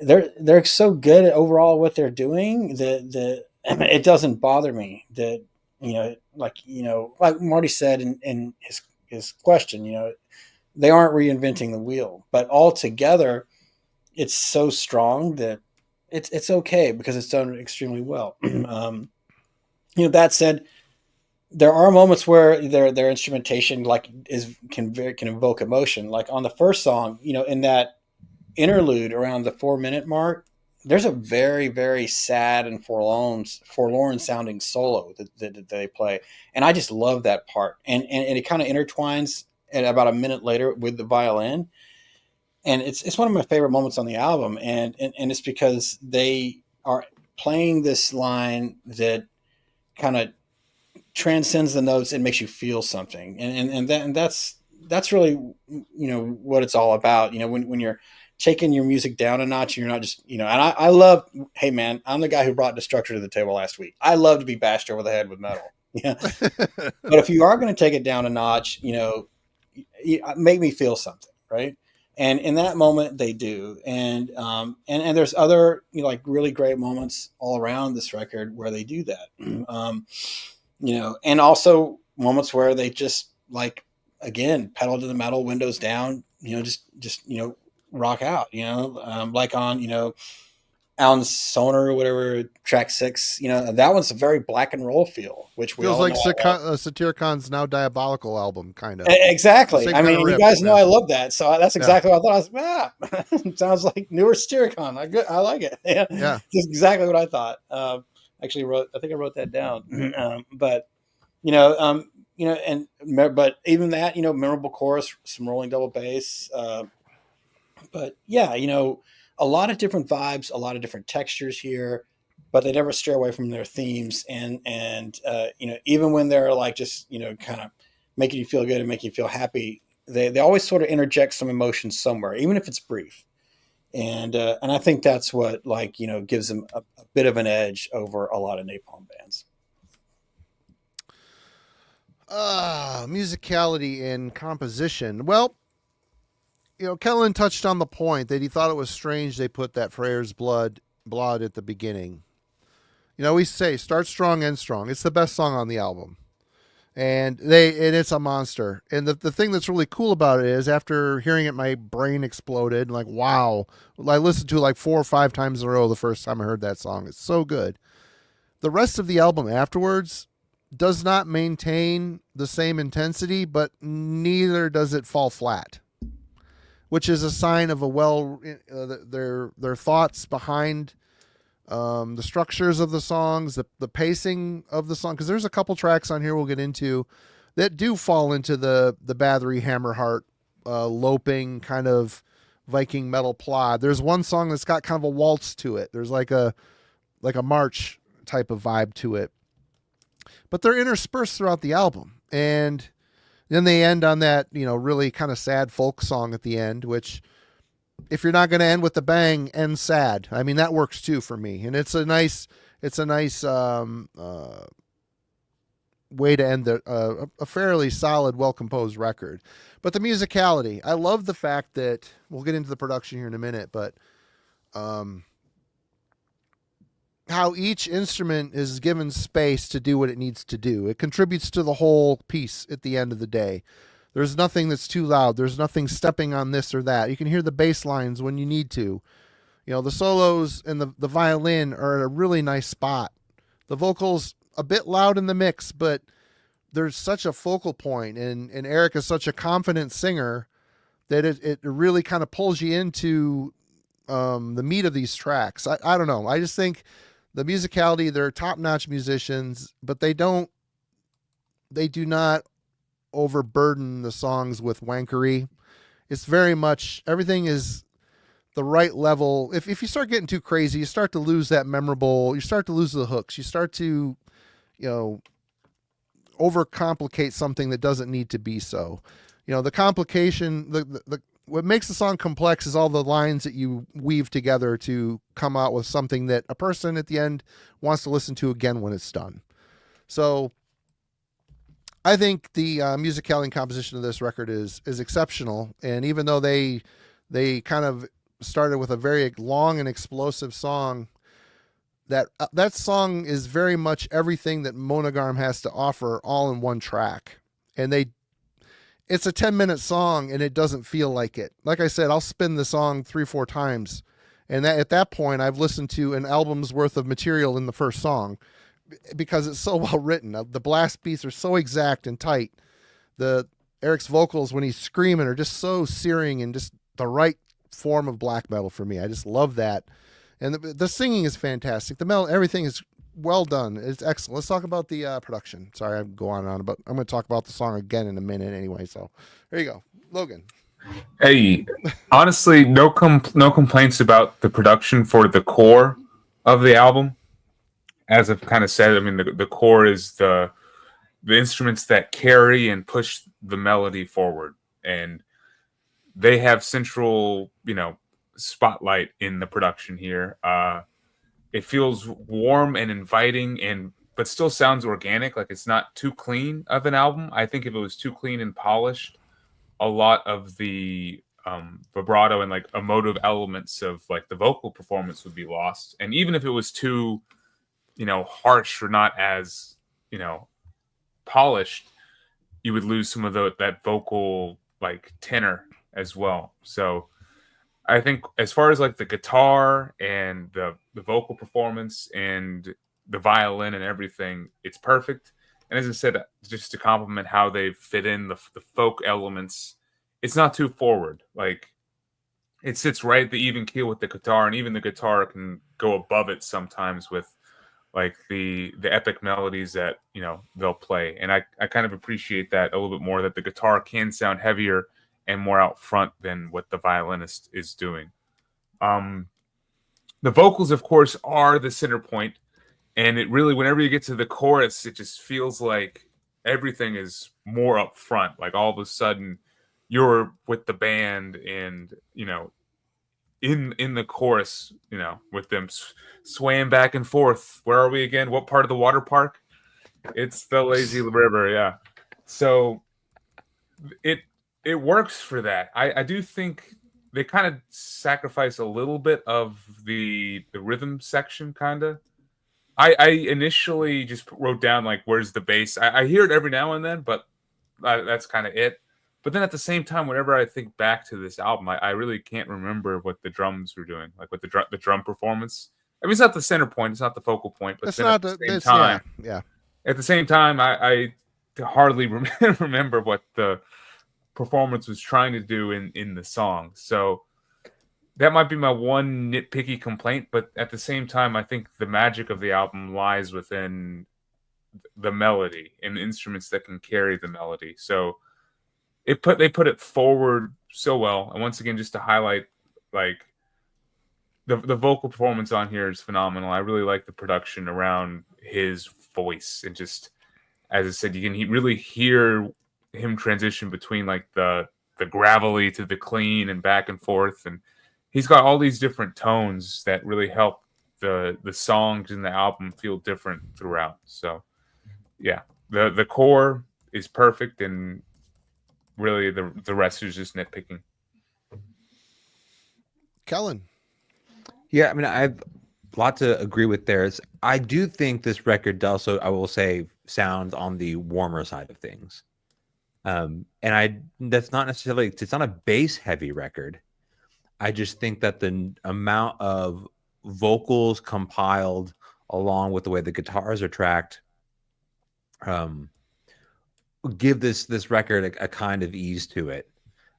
they're so good at overall what they're doing that it doesn't bother me that, like Marty said in his question, they aren't reinventing the wheel, but altogether it's so strong that it's okay because it's done extremely well. That said, there are moments where their instrumentation can evoke emotion. Like on the first song, in that interlude around the 4-minute mark, there's a very, very sad and forlorn sounding solo that they play, and I just love that part. And it kind of intertwines at about a minute later with the violin. And it's one of my favorite moments on the album, and it's because they are playing this line that kind of transcends the notes and makes you feel something, and that's really what it's all about. When you're taking your music down a notch, and you're not just, and I love, hey man, I'm the guy who brought Destructor to the table last week. I love to be bashed over the head with metal. Yeah. But if you are going to take it down a notch, make me feel something, right? And in that moment they do. And there's other, like really great moments all around this record where they do that. And also moments where they just, like, again, pedal to the metal, windows down, just rock out, like on, Alan's Sonar or whatever, track 6, that one's a very black and roll feel, which we feels all like know. Satyrcon's Now Diabolical album, kind of. Exactly. Same I kind mean, of you riff, guys know yeah. I love that, so that's exactly what I thought. I was sounds like newer Satyricon. I like it. Yeah, just exactly what I thought. Actually, I think I wrote that down. But but even that, memorable chorus, some rolling double bass. But yeah, a lot of different vibes, a lot of different textures here, but they never stray away from their themes. And even when they're like just, kind of making you feel good and making you feel happy, they always sort of interject some emotion somewhere, even if it's brief. And I think that's what, like, gives them a bit of an edge over a lot of Napalm bands. Musicality and composition. Well, Kellen touched on the point that he thought it was strange they put that Freyr's Blood at the beginning. We say start strong, end strong. It's the best song on the album. And it's a monster. And the thing that's really cool about it is, after hearing it, my brain exploded. Like, wow. I listened to it like 4 or 5 times in a row the first time I heard that song. It's so good. The rest of the album afterwards does not maintain the same intensity, but neither does it fall flat, which is a sign of their thoughts behind the structures of the songs, the pacing of the song. Because there's a couple tracks on here we'll get into that do fall into the Bathory Hammerheart loping kind of Viking metal plod. There's one song that's got kind of a waltz to it. There's like a march type of vibe to it, but they're interspersed throughout the album. And then they end on that, really kind of sad folk song at the end, which, if you're not going to end with the bang, end sad. I mean, that works too for me. And it's a nice way to end a fairly solid, well-composed record. But the musicality, I love the fact that, we'll get into the production here in a minute, but how each instrument is given space to do what it needs to do. It contributes to the whole piece at the end of the day. There's nothing that's too loud. There's nothing stepping on this or that. You can hear the bass lines when you need to. The solos and the violin are at a really nice spot. The vocals, a bit loud in the mix, but there's such a focal point, and Eric is such a confident singer that it really kind of pulls you into the meat of these tracks. I don't know. I just think the musicality, they're top-notch musicians, but they do not overburden the songs with wankery. It's very much, everything is the right level. If you start getting too crazy, you start to lose that you start to lose the hooks. You start to, overcomplicate something that doesn't need to be so. The complication, what makes the song complex is all the lines that you weave together to come out with something that a person at the end wants to listen to again when it's done. So I think the musicality and composition of this record is exceptional. And even though they kind of started with a very long and explosive song, that song is very much everything that Månegarm has to offer all in one track. And it's a 10-minute song, and it doesn't feel like it. Like I said, I'll spin the song 3-4 times, and at that point, I've listened to an album's worth of material in the first song, because it's so well written. The blast beats are so exact and tight. Eric's vocals when he's screaming are just so searing and just the right form of black metal for me. I just love that, and the singing is fantastic. The metal, everything is well done. It's excellent. Let's talk about the production. Sorry, I'm going on, but I'm going to talk about the song again in a minute anyway. So there you go, Logan. Hey, honestly, no complaints about the production for the core of the album. As I've kind of said, I mean, the core is the instruments that carry and push the melody forward, and they have central, spotlight in the production here. It feels warm and inviting, but still sounds organic. Like it's not too clean of an album. I think if it was too clean and polished, a lot of the vibrato and like emotive elements of like the vocal performance would be lost. And even if it was too, harsh or not as, polished, you would lose some of that vocal like tenor as well. So I think as far as like the guitar and the vocal performance and the violin and everything, it's perfect. And as I said, just to compliment how they fit in the folk elements, it's not too forward. Like it sits right at the even keel with the guitar, and even the guitar can go above it sometimes with like the epic melodies that they'll play. And I kind of appreciate that a little bit more, that the guitar can sound heavier and more out front than what the violinist is doing. The vocals, of course, are the center point, and it really, whenever you get to the chorus, it just feels like everything is more up front. Like all of a sudden you're with the band and, in the chorus, with them swaying back and forth. Where are we again? What part of the water park? It's the lazy river. Yeah. So it works for that. I do think they kind of sacrifice a little bit of the rhythm section, kind of. I initially just wrote down like, where's the bass? I hear it every now and then, but that's kind of it. But then at the same time, whenever I think back to this album, I really can't remember what the drums were doing, like with the drum performance. I mean, it's not the center point, it's not the focal point, but then at the same time, At the same time, I hardly remember what the performance was trying to do in the song. So that might be my one nitpicky complaint, but at the same time, I think the magic of the album lies within the melody and the instruments that can carry the melody. So they put it forward so well. And once again, just to highlight, like the vocal performance on here is phenomenal. I really like the production around his voice, and just, as I said, you can really hear him transition between like the gravelly to the clean and back and forth. And he's got all these different tones that really help the songs in the album feel different throughout. So yeah, the core is perfect, and really the rest is just nitpicking. Kellen. Yeah, I mean, I've a lot to agree with there. I do think this record also, I will say, sounds on the warmer side of things. And that's not necessarily, it's not a bass heavy record. I just think that the amount of vocals compiled along with the way the guitars are tracked give this record a kind of ease to it.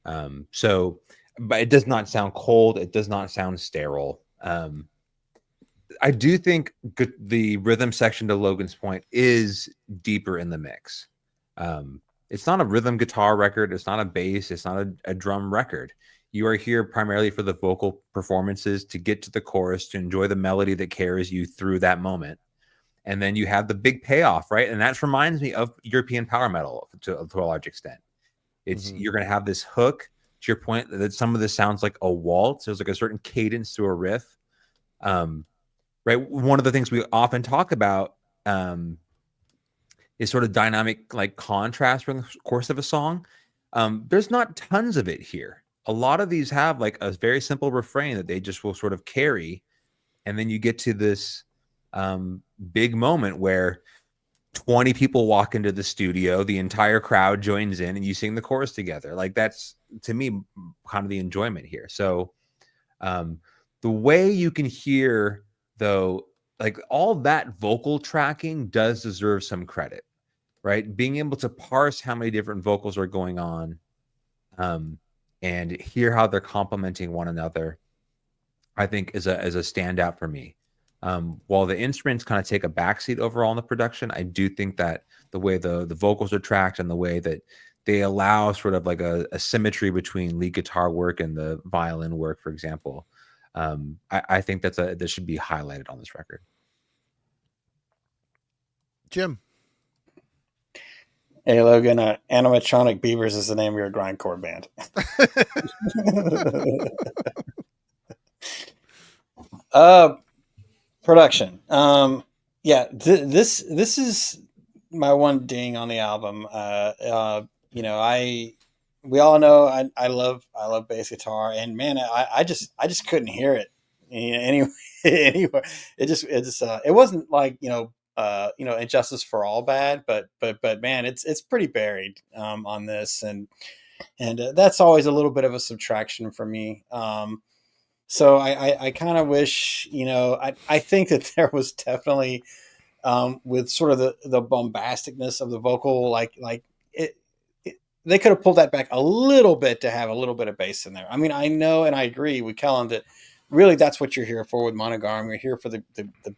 But it does not sound cold. It does not sound sterile. I do think the rhythm section, to Logan's point, is deeper in the mix. It's not a rhythm guitar record. It's not a bass. It's not a drum record. You are here primarily for the vocal performances, to get to the chorus, to enjoy the melody that carries you through that moment. And then you have the big payoff, right? And that reminds me of European power metal to a large extent. It's You're going to have this hook, to your point, that some of this sounds like a waltz. There's like a certain cadence to a riff. Right. One of the things we often talk about is sort of dynamic, like contrast during the course of a song. There's not tons of it here. A lot of these have like a very simple refrain that they just will sort of carry. And then you get to this big moment where 20 people walk into the studio, the entire crowd joins in, and you sing the chorus together. Like, that's, to me, kind of the enjoyment here. So the way you can hear, though, like all that vocal tracking does deserve some credit, right? Being able to parse how many different vocals are going on and hear how they're complementing one another, I think is a standout for me. While the instruments kind of take a backseat overall in the production, I do think that the way the vocals are tracked and the way that they allow sort of like a symmetry between lead guitar work and the violin work, for example, I think that should be highlighted on this record. Jim. Hey, Logan, Animatronic Beavers is the name of your grindcore band. Production. Yeah, this is my one ding on the album. You know, we all know I love bass guitar, and man, I just couldn't hear it anyway. Anywhere. It wasn't like Injustice for All bad, but man, it's pretty buried on this, and that's always a little bit of a subtraction for me. So I kind of wish, I think that there was definitely with sort of the bombasticness of the vocal, they could have pulled that back a little bit to have a little bit of bass in there. I mean, I know, and I agree with Kellen that really that's what you're here for with Månegarm. You're here for the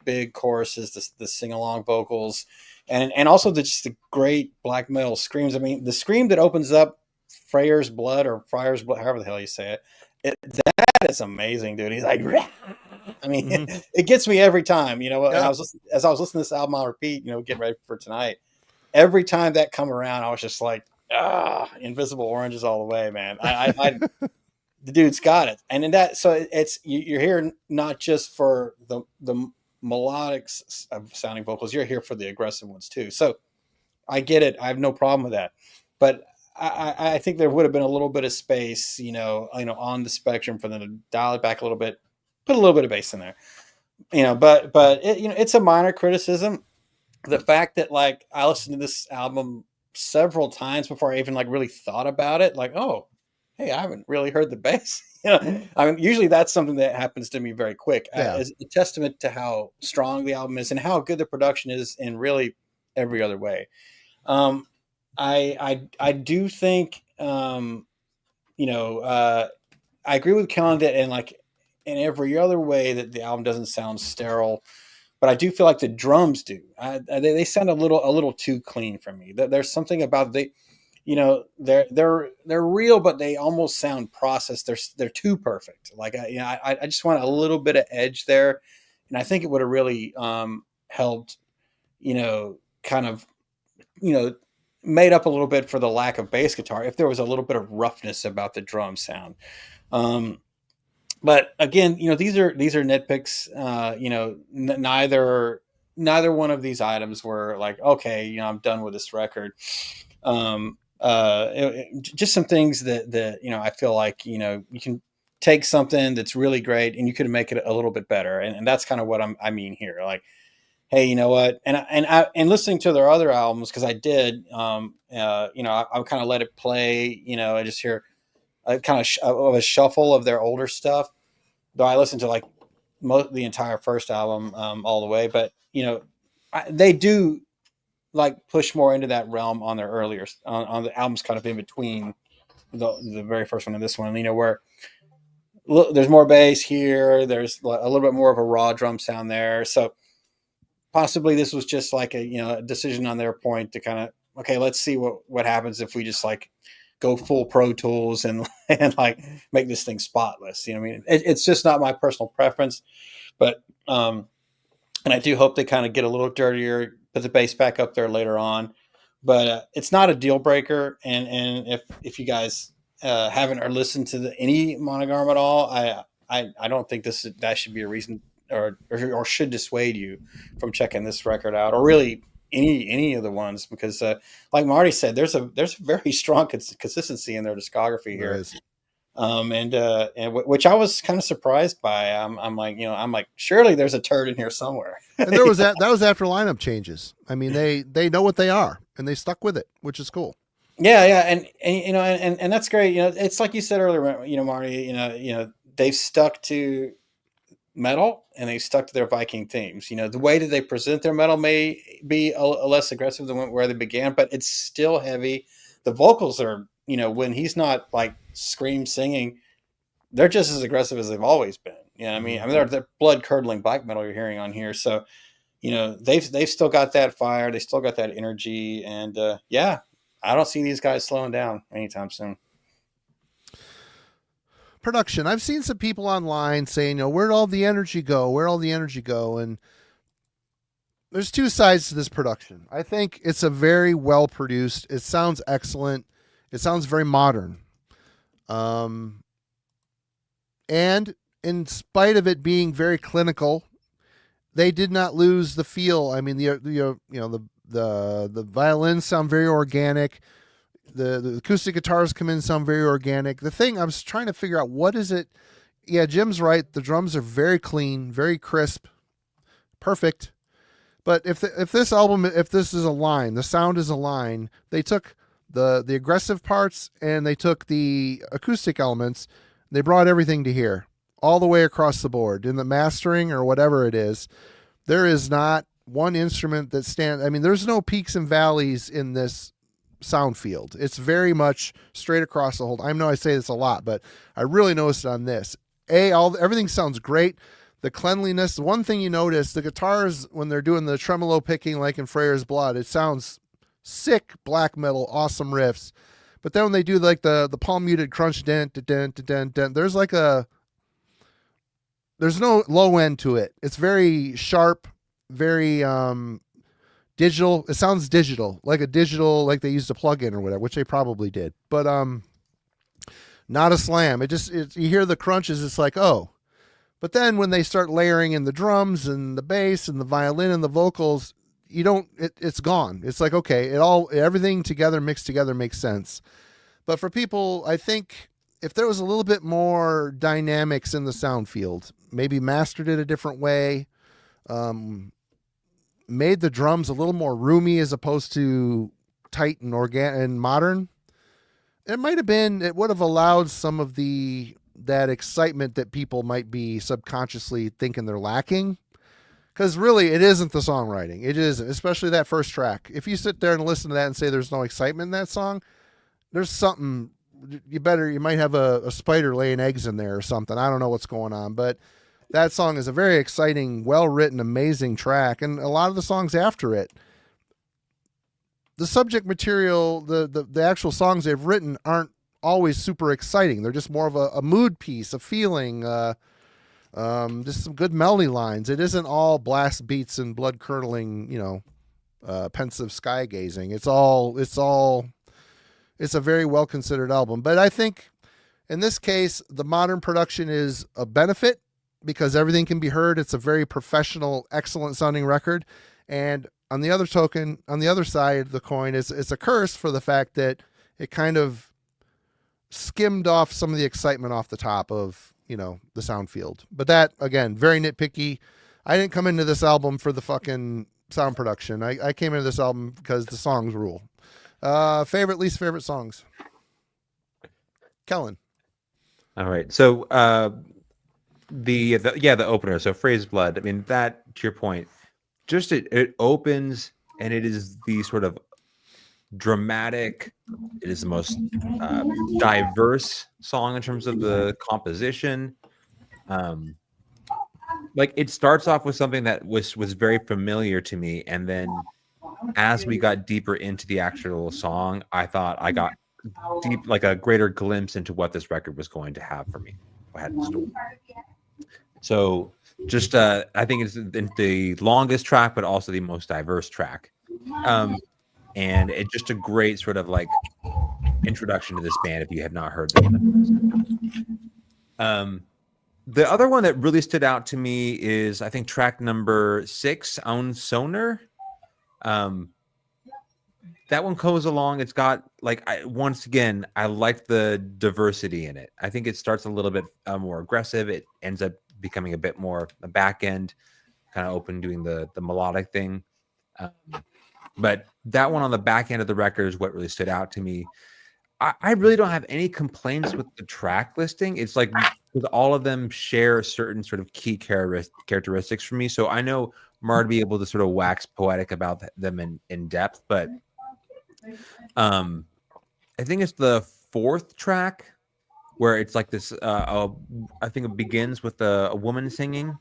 big choruses, the sing along vocals, and also just the great black metal screams. I mean, the scream that opens up Freyr's blood or Friar's blood, however the hell you say that is amazing, dude. He's like, I mean, it gets me every time. You know, Yeah. as I was listening to this album on repeat, getting ready for tonight. Every time that come around, I was just like, invisible oranges all the way, man. The dude's got it, and in that, so you're here not just for the melodic sounding vocals, you're here for the aggressive ones too. So I get it. I have no problem with that, but I think there would have been a little bit of space, on the spectrum for them to dial it back a little bit, put a little bit of bass in there, but it's a minor criticism. The fact that I listened to this album several times before I even really thought about it, oh, hey, I haven't really heard the bass. I mean, usually that's something that happens to me very quick. As a testament to how strong the album is and how good the production is in really every other way. I do think, I agree with Kellen that in every other way that the album doesn't sound sterile, but I do feel like the drums do. They sound a little too clean for me. There's something about they're real, but they almost sound processed. They're too perfect. I just want a little bit of edge there, and I think it would have really helped, kind of, made up a little bit for the lack of bass guitar if there was a little bit of roughness about the drum sound. But again, these are nitpicks. Neither one of these items were like, okay, I'm done with this record. Just some things that I feel like you can take something that's really great and you could make it a little bit better, and that's kind of what I mean here. Like, hey, you know what? And listening to their other albums, because I did, I kind of let it play. I just hear a kind of a shuffle of their older stuff. Though I listened to the entire first album all the way, but they do push more into that realm on their earlier on the albums, kind of in between the very first one and this one. Where there's more bass here, there's a little bit more of a raw drum sound there. So possibly this was just a decision on their point to kind of, okay, let's see what happens if we just go full Pro Tools and make this thing spotless. I mean, it's just not my personal preference, but and I do hope they kind of get a little dirtier, put the bass back up there later on, but it's not a deal breaker. And if you guys haven't or listened to any Månegarm at all, I don't think that should be a reason or should dissuade you from checking this record out, or really any of the ones, because like Marty said, there's a very strong consistency in their discography here. And which I was kind of surprised by. I'm like, surely there's a turd in here somewhere. And there was that was after lineup changes. I mean, they know what they are and they stuck with it, which is cool. Yeah, and that's great. It's like you said earlier, Marty. They've stuck to metal and they stuck to their Viking themes. The way that they present their metal may be a less aggressive than where they began, but it's still heavy. The vocals are, when he's not scream singing, they're just as aggressive as they've always been. I mean, they're blood curdling black metal you're hearing on here. So, they've still got that fire. They still got that energy. And I don't see these guys slowing down anytime soon. Production. I've seen some people online saying, where'd all the energy go? Where'd all the energy go? And there's two sides to this production. I think it's a very well produced. It sounds excellent. It sounds very modern. And in spite of it being very clinical, they did not lose the feel. I mean, the violins sound very organic. The acoustic guitars come in, sound very organic. The thing I was trying to figure out, what is it? Yeah, Jim's right. The drums are very clean, very crisp, perfect. But if this album, if this is a line, the sound is a line, they took the aggressive parts and they took the acoustic elements, they brought everything to here, all the way across the board. In the mastering or whatever it is, there is not one instrument that stands. I mean, there's no peaks and valleys in this sound field. It's very much straight across the whole. I know I say this a lot, but I really noticed it on this. Everything sounds great. The cleanliness. The one thing you notice, the guitars, when they're doing the tremolo picking like in Freyr's Blood, it sounds sick black metal, awesome riffs. But then when they do like the palm muted crunch, dent, dent, dent, dent, there's no low end to it. It's very sharp, very digital. It sounds digital, like like they used a plug-in or whatever, which they probably did. But not a slam. You hear the crunches, it's like, oh. But then when they start layering in the drums and the bass and the violin and the vocals, it's gone. It's like, okay, everything together, mixed together makes sense. But for people, I think if there was a little bit more dynamics in the sound field, maybe mastered it a different way, made the drums a little more roomy as opposed to tight and organic and modern, it would have allowed some of that excitement that people might be subconsciously thinking they're lacking. Because really, it isn't the songwriting. It isn't, especially that first track. If you sit there and listen to that and say there's no excitement in that song, there's something. You might have a spider laying eggs in there or something. I don't know what's going on, but that song is a very exciting, well-written, amazing track. And a lot of the songs after it, the subject material, the actual songs they've written aren't always super exciting. They're just more of a mood piece, a feeling, just some good melody lines. It isn't all blast beats and blood curdling, pensive sky gazing. It's a very well considered album. But I think in this case, the modern production is a benefit because everything can be heard. It's a very professional, excellent sounding record. And on the other side of the coin is a curse for the fact that it kind of skimmed off some of the excitement off the top of, the sound field. But that, again, very nitpicky. I didn't come into this album for the fucking sound production. I came into this album because the songs rule. Favorite, least favorite songs? Kellen. All right. So the opener. So Freyr's Blood. I mean, that, to your point, just it opens and it is the sort of dramatic. It is the most diverse song in terms of the composition. Like it starts off with something that was very familiar to me, and then as we got deeper into the actual song, I thought I got deep, like a greater glimpse into what this record was going to have for me. I had in store. So just I think it's the longest track, but also the most diverse track. And it's just a great sort of like introduction to this band if you have not heard them. The other one that really stood out to me is, I think, track number 6, Own Sonar. That one goes along. It's got once again, I like the diversity in it. I think it starts a little bit more aggressive. It ends up becoming a bit more the back end, kind of open, doing the melodic thing. But that one on the back end of the record is what really stood out to me. I really don't have any complaints with the track listing. It's like because all of them share certain sort of key characteristics for me. So I know Mar to be able to sort of wax poetic about them in depth, but I think it's the 4th track where it's like this. I think it begins with a woman singing.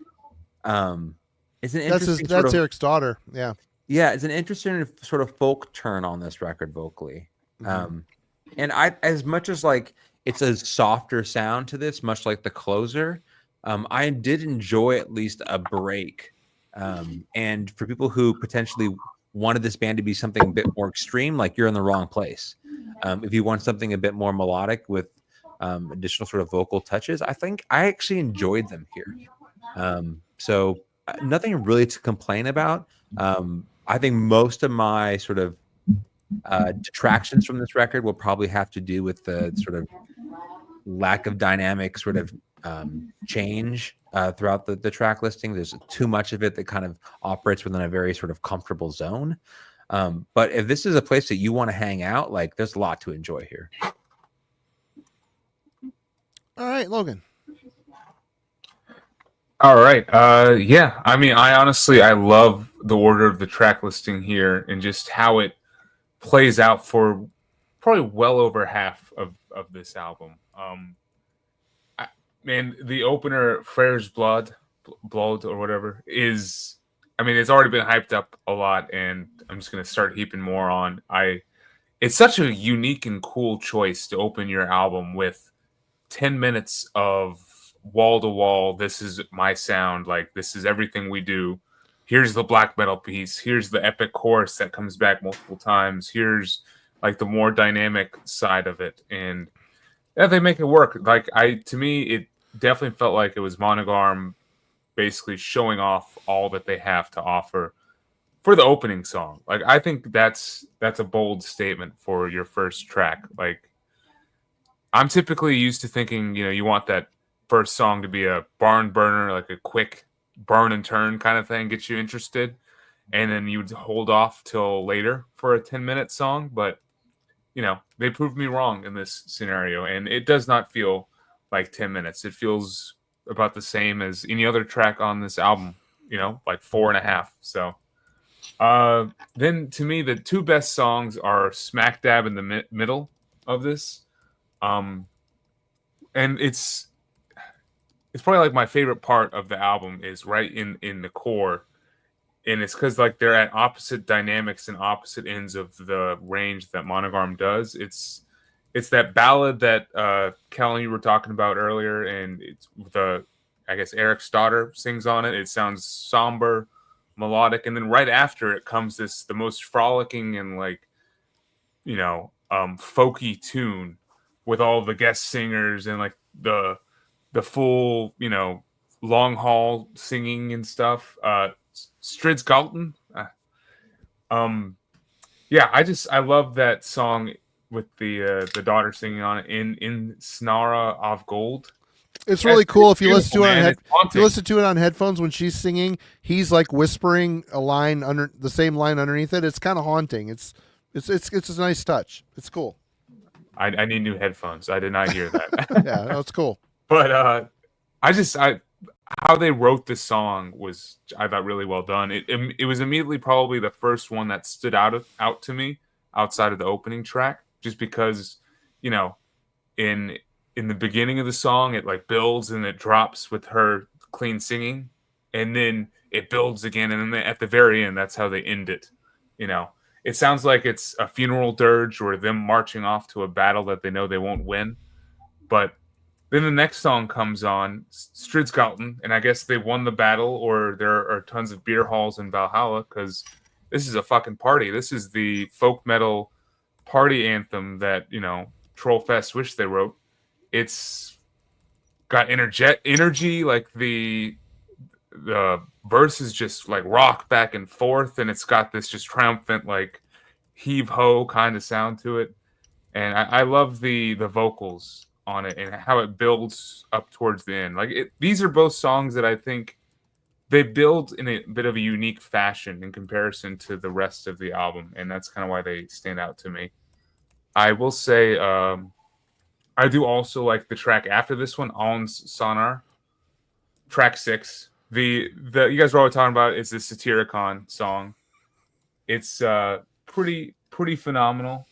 It's an interesting. That's Eric's daughter. Yeah. Yeah, it's an interesting sort of folk turn on this record vocally. Mm-hmm. And as much as like it's a softer sound to this, much like the closer, I did enjoy at least a break. And for people who potentially wanted this band to be something a bit more extreme, like you're in the wrong place. If you want something a bit more melodic with additional sort of vocal touches. I think I actually enjoyed them here. So nothing really to complain about. I think most of my sort of detractions from this record will probably have to do with the sort of lack of dynamic sort of change throughout the track listing. There's too much of it that kind of operates within a very sort of comfortable zone. But if this is a place that you want to hang out, like there's a lot to enjoy here. All right, Logan. All right. Yeah. I mean, I love the order of the track listing here and just how it plays out for probably well over half of this album. Man, the opener, Frere's Blood or whatever, is, I mean, it's already been hyped up a lot, and I'm just going to start heaping more on. It's such a unique and cool choice to open your album with 10 minutes of wall to wall. This is my sound. Like, this is everything we do. Here's the black metal piece. Here's the epic chorus that comes back multiple times. Here's like the more dynamic side of it. And yeah, they make it work. Like, to me, it definitely felt like it was Månegarm basically showing off all that they have to offer for the opening song. Like, I think that's a bold statement for your first track. Like, I'm typically used to thinking, you want that first song to be a barn burner, like a quick burn and turn kind of thing, get you interested, and then you would hold off till later for a 10-minute song. But they proved me wrong in this scenario, and it does not feel like 10 minutes. It feels about the same as any other track on this album, like 4.5. So then to me, the two best songs are smack dab in the middle of this. And it's probably like my favorite part of the album is right in the core. And it's because like they're at opposite dynamics and opposite ends of the range that Månegarm does. It's that ballad that Kelly, you were talking about earlier, and it's I guess Eric's daughter sings on it. It sounds somber, melodic, and then right after it comes the most frolicking and like folky tune with all the guest singers and like the full long haul singing and stuff. Strids Galton. Yeah, I love that song with the daughter singing on it in Snara of Gold. It's really cool if you listen to it on on headphones when she's singing. He's like whispering a line under the same line underneath it. It's kind of haunting. It's a nice touch. It's cool. I need new headphones. I did not hear that. Yeah, that's cool. But how they wrote this song was, I thought, really well done. It was immediately probably the first one that stood out to me outside of the opening track, just because in the beginning of the song it like builds and it drops with her clean singing, and then it builds again, and then at the very end that's how they end it. It sounds like it's a funeral dirge or them marching off to a battle that they know they won't win. But then the next song comes on, Stridsgalten, and I guess they won the battle, or there are tons of beer halls in Valhalla, because this is a fucking party. This is the folk metal party anthem that, Trollfest wish they wrote. It's got energy, like the verses just like rock back and forth, and it's got this just triumphant like heave ho kind of sound to it. And I love the vocals on it and how it builds up towards the end. Like these are both songs that I think they build in a bit of a unique fashion in comparison to the rest of the album, and that's kind of why they stand out to me. I will say I do also like the track after this one, Ons Sonar, track 6. The you guys were always talking about is the Satyricon song. It's pretty phenomenal.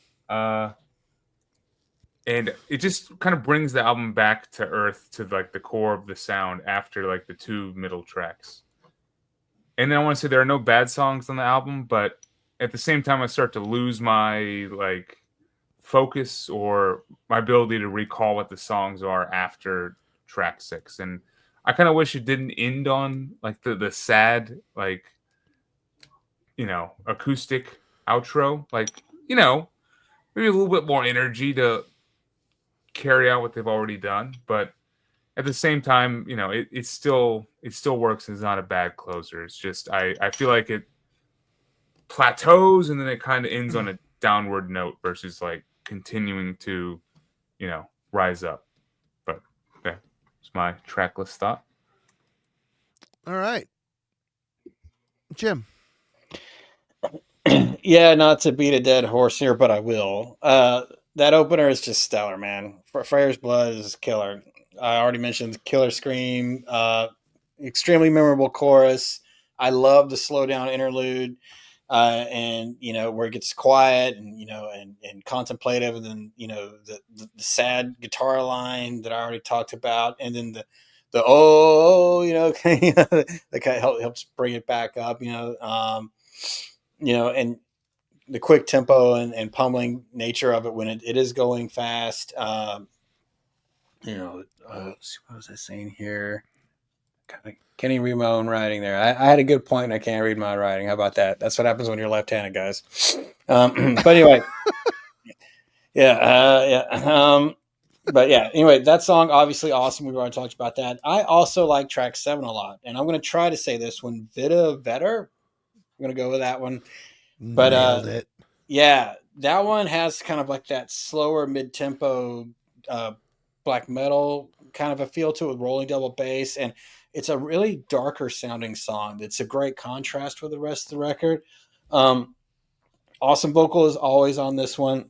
And it just kind of brings the album back to earth, to like the core of the sound after like the two middle tracks. And then I want to say there are no bad songs on the album, but at the same time I start to lose my like focus or my ability to recall what the songs are after track 6. And I kind of wish it didn't end on like the sad, like, acoustic outro, like, maybe a little bit more energy to carry out what they've already done, but at the same time, you know, it still works and it's not a bad closer. It's just I feel like it plateaus and then it kind of ends on a downward note versus like continuing to, you know, rise up. But yeah, it's my track list thought. All right, Jim. Yeah, not to beat a dead horse here, but I will. That opener is just stellar, man. Freyr's Blood is killer. I already mentioned the killer scream, extremely memorable chorus. I love the slow down interlude, and you know where it gets quiet and you know and contemplative, and then you know the sad guitar line that I already talked about, and then the oh you know that kind of helps bring it back up, and the quick tempo and pummeling nature of it when it is going fast. What was I saying here? Can't even read my own writing there. I had a good point and I can't read my writing. How about that? That's what happens when you're left-handed, guys. But anyway, but yeah, anyway, that song, obviously awesome. We've already talked about that. I also like track 7 a lot. And I'm going to try to say this one, Vita Vetter. I'm going to go with that one. But Nailed it. Yeah, that one has kind of like that slower mid-tempo black metal kind of a feel to it with rolling double bass, and it's a really darker sounding song. It's a great contrast with the rest of the record. Awesome vocal is always on this one,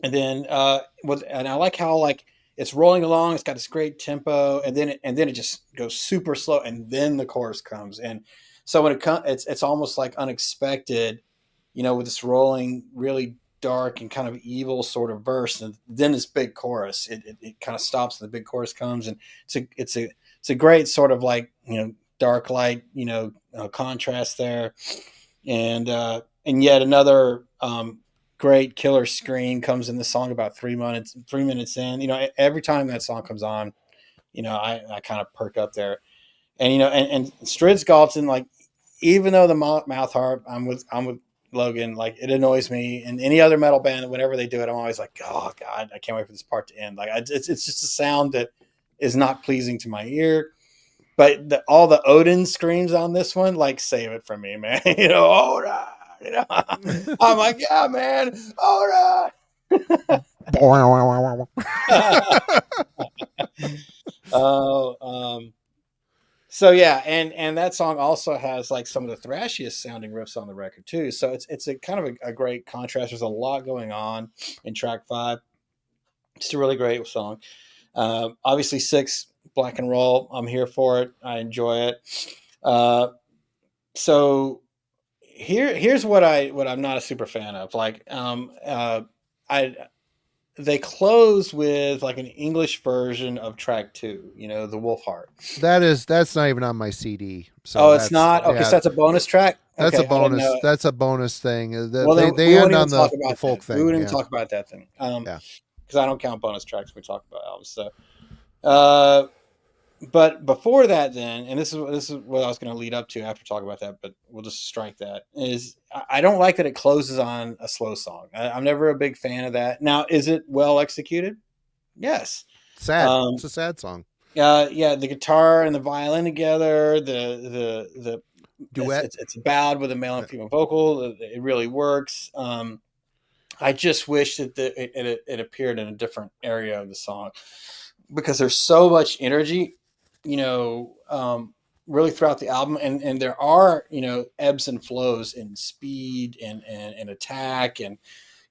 and then and I like how like it's rolling along. It's got this great tempo, and then it just goes super slow, and then the chorus comes, and so when it comes, it's almost like unexpected. You know, with this rolling, really dark and kind of evil sort of verse, and then this big chorus. It kind of stops, and the big chorus comes, and it's a great sort of like dark light contrast there, and yet another great killer scream comes in the song about 3 minutes in. Every time that song comes on, I kind of perk up there, and Strid's Galton, like even though the mouth harp, I'm with Logan, like it annoys me, and any other metal band, whenever they do it, I'm always like, oh god, I can't wait for this part to end. Like it's just a sound that is not pleasing to my ear. But all the Odin screams on this one, like save it from me, man. Odin. I'm like, yeah, man, Odin. So yeah, and that song also has like some of the thrashiest sounding riffs on the record too. So it's a kind of a great contrast. There's a lot going on in track 5. It's a really great song. Obviously 6, Black and Roll. I'm here for it. I enjoy it. So here's what I'm not a super fan of. Like they close with like an English version of track 2, the Wolf Heart. That's not even on my CD. So it's not? Okay, so that's a bonus track? That's okay, a bonus. That's a bonus thing. Well, they end on the folk thing. We wouldn't even talk about that thing. Because I don't count bonus tracks when we talk about albums. So, but before that, then, and this is what I was going to lead up to after talking about that, but we'll just strike that. Is I don't like that it closes on a slow song. I'm never a big fan of that. Now, is it well executed? Yes. Sad. It's a sad song. Yeah, the guitar and the violin together, the duet. It's a ballad with a male and female vocal. It really works. I just wish that it appeared in a different area of the song, because there's so much energy, really throughout the album, and there are ebbs and flows in speed and attack and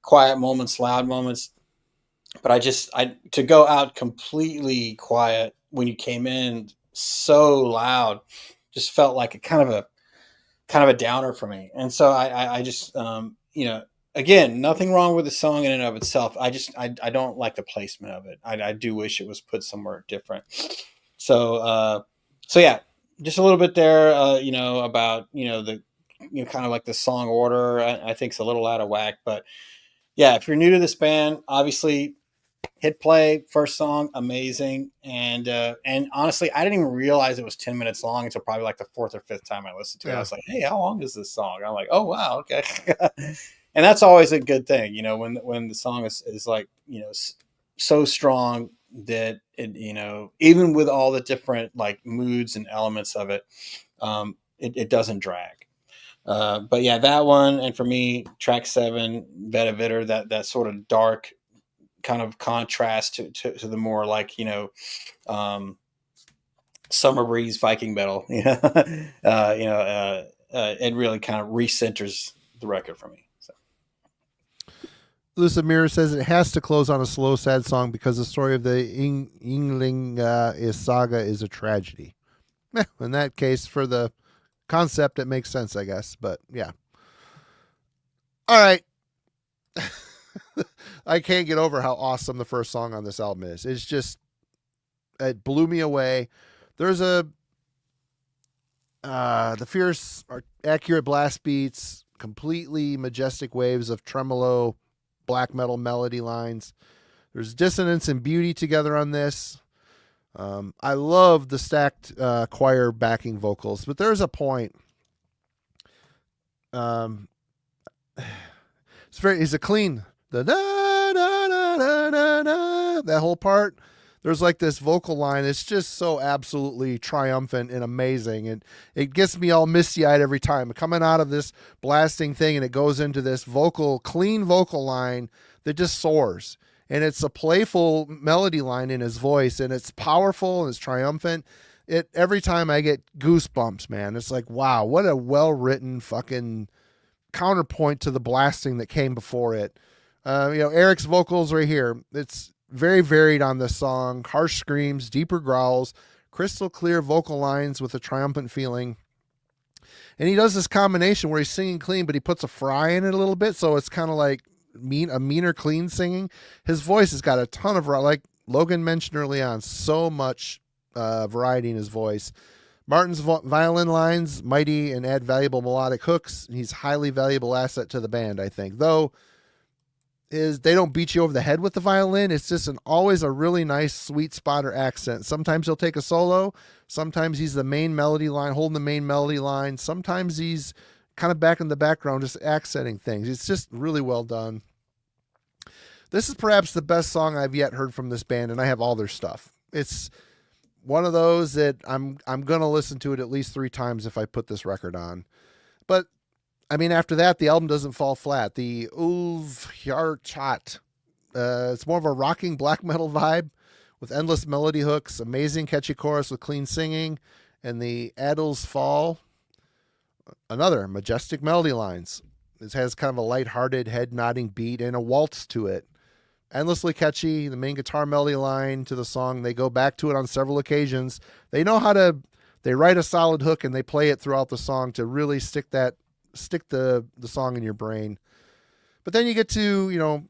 quiet moments, loud moments. But I to go out completely quiet when you came in so loud just felt like a kind of a downer for me. And so I just again, nothing wrong with the song in and of itself. I don't like the placement of it. I do wish it was put somewhere different. So yeah, just a little bit there, about the kind of like the song order. I think it's a little out of whack, but yeah, if you're new to this band, obviously hit play, first song, amazing. And honestly, I didn't even realize it was 10 minutes long until probably like the 4th or 5th time I listened to it. I was like, hey, how long is this song? I'm like, oh wow, okay. And that's always a good thing, when the song is like, so strong that it, even with all the different like moods and elements of it, it doesn't drag. But yeah, that one, and for me, track 7, Veta Vitter, that sort of dark kind of contrast to the more like summer breeze Viking metal. It really kind of recenters the record for me. So. Lucid Mirror says it has to close on a slow, sad song because the story of the Ynglingaättens saga is a tragedy. In that case, for the concept, it makes sense, I guess. But yeah. All right. I can't get over how awesome the first song on this album is. It's just, it blew me away. There's the fierce, accurate blast beats, completely majestic waves of tremolo, black metal melody lines. There's dissonance and beauty together on this. I love the stacked choir backing vocals, but there's a point. It's a clean, the da, da, da, da, da, da, that whole part. There's like this vocal line. It's just so absolutely triumphant and amazing. And it gets me all misty-eyed every time. Coming out of this blasting thing and it goes into this clean vocal line that just soars. And it's a playful melody line in his voice. And it's powerful and it's triumphant. Every time I get goosebumps, man. It's like, wow, what a well-written fucking counterpoint to the blasting that came before it. Eric's vocals right here. It's very varied on this song. Harsh screams, deeper growls, crystal clear vocal lines with a triumphant feeling. And he does this combination where he's singing clean, but he puts a fry in it a little bit. So it's kind of like a meaner clean singing. His voice has got a ton of, like Logan mentioned early on, so much variety in his voice. Martin's violin lines, mighty and add valuable melodic hooks. He's highly valuable asset to the band, I think. Though they don't beat you over the head with the violin. It's just always a really nice sweet spot or accent. Sometimes he'll take a solo. Sometimes he's the main melody line, holding the main melody line. Sometimes he's kind of back in the background, just accenting things. It's just really well done. This is perhaps the best song I've yet heard from this band, and I have all their stuff. It's one of those that I'm going to listen to it at least 3 times if I put this record on. But I mean, after that, the album doesn't fall flat. The Ulvhjartat, it's more of a rocking black metal vibe with endless melody hooks, amazing catchy chorus with clean singing, and the Adels Fall, another majestic melody lines. It has kind of a lighthearted, head-nodding beat and a waltz to it. Endlessly catchy, the main guitar melody line to the song. They go back to it on several occasions. They know how to, they write a solid hook and they play it throughout the song to really stick the song in your brain. But then you get to,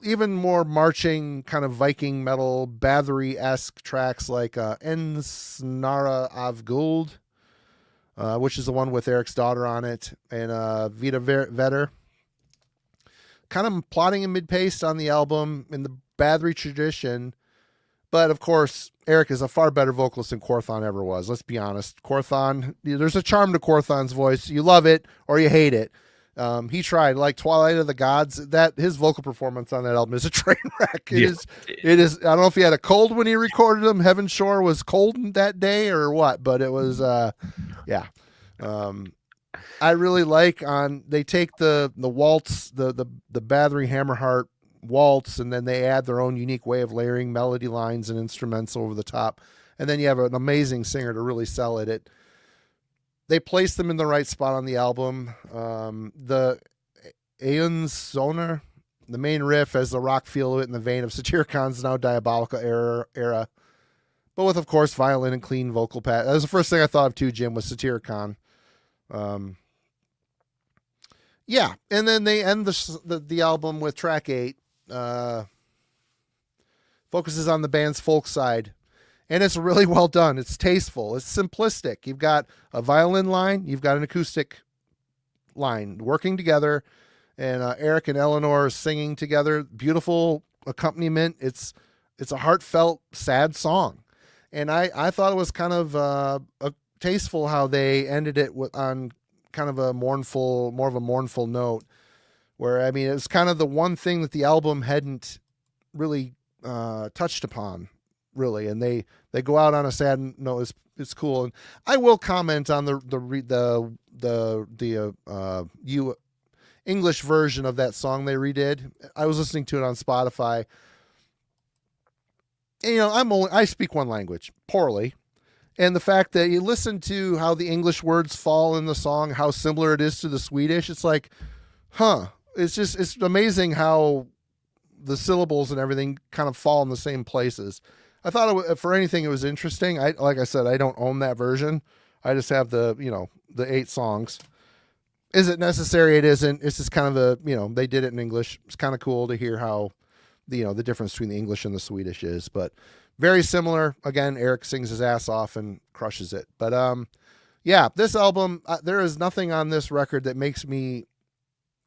even more marching kind of Viking metal, Bathory-esque tracks like En Snara av Guld, which is the one with Eric's daughter on it, and Vita Vetter. Kind of plotting and mid-paced on the album in the Bathory tradition. But of course, Eric is a far better vocalist than Quorthon ever was. Let's be honest. Quorthon, there's a charm to Quorthon's voice. You love it or you hate it. He tried, like Twilight of the Gods. His vocal performance on that album is a train wreck. It is. I don't know if he had a cold when he recorded them. Heaven Shore was cold that day or what, but it was, yeah. I really like they take the waltz, the Bathory Hammerheart waltz, and then they add their own unique way of layering melody lines and instruments over the top. And then you have an amazing singer to really sell it. They place them in the right spot on the album. The Aeons Sonar, the main riff, has the rock feel of it in the vein of Satyrcon's Now Diabolical era. But with, of course, violin and clean vocal pad. That was the first thing I thought of too, Jim, was Satyrcon. Yeah, and then they end the album with track 8. Focuses on the band's folk side, and it's really well done. It's tasteful. It's simplistic. You've got a violin line, you've got an acoustic line working together, and Eric and Eleanor singing together. Beautiful accompaniment. It's a heartfelt, sad song, and I thought it was kind of tasteful how they ended it on kind of more of a mournful note, where, I mean, it's kind of the one thing that the album hadn't really touched upon, really, and they go out on a sad note. It's cool, and I will comment on the English version of that song they redid. I was listening to it on Spotify. And, I speak one language poorly, and the fact that you listen to how the English words fall in the song, how similar it is to the Swedish, it's like, it's amazing how the syllables and everything kind of fall in the same places. I thought for anything it was interesting. Like I said, I don't own that version. I just have the 8 songs. Is it necessary? It isn't. It's just kind of they did it in English. It's kind of cool to hear how the difference between the English and the Swedish is, but very similar. Again, Eric sings his ass off and crushes it. But yeah, this album, there is nothing on this record that makes me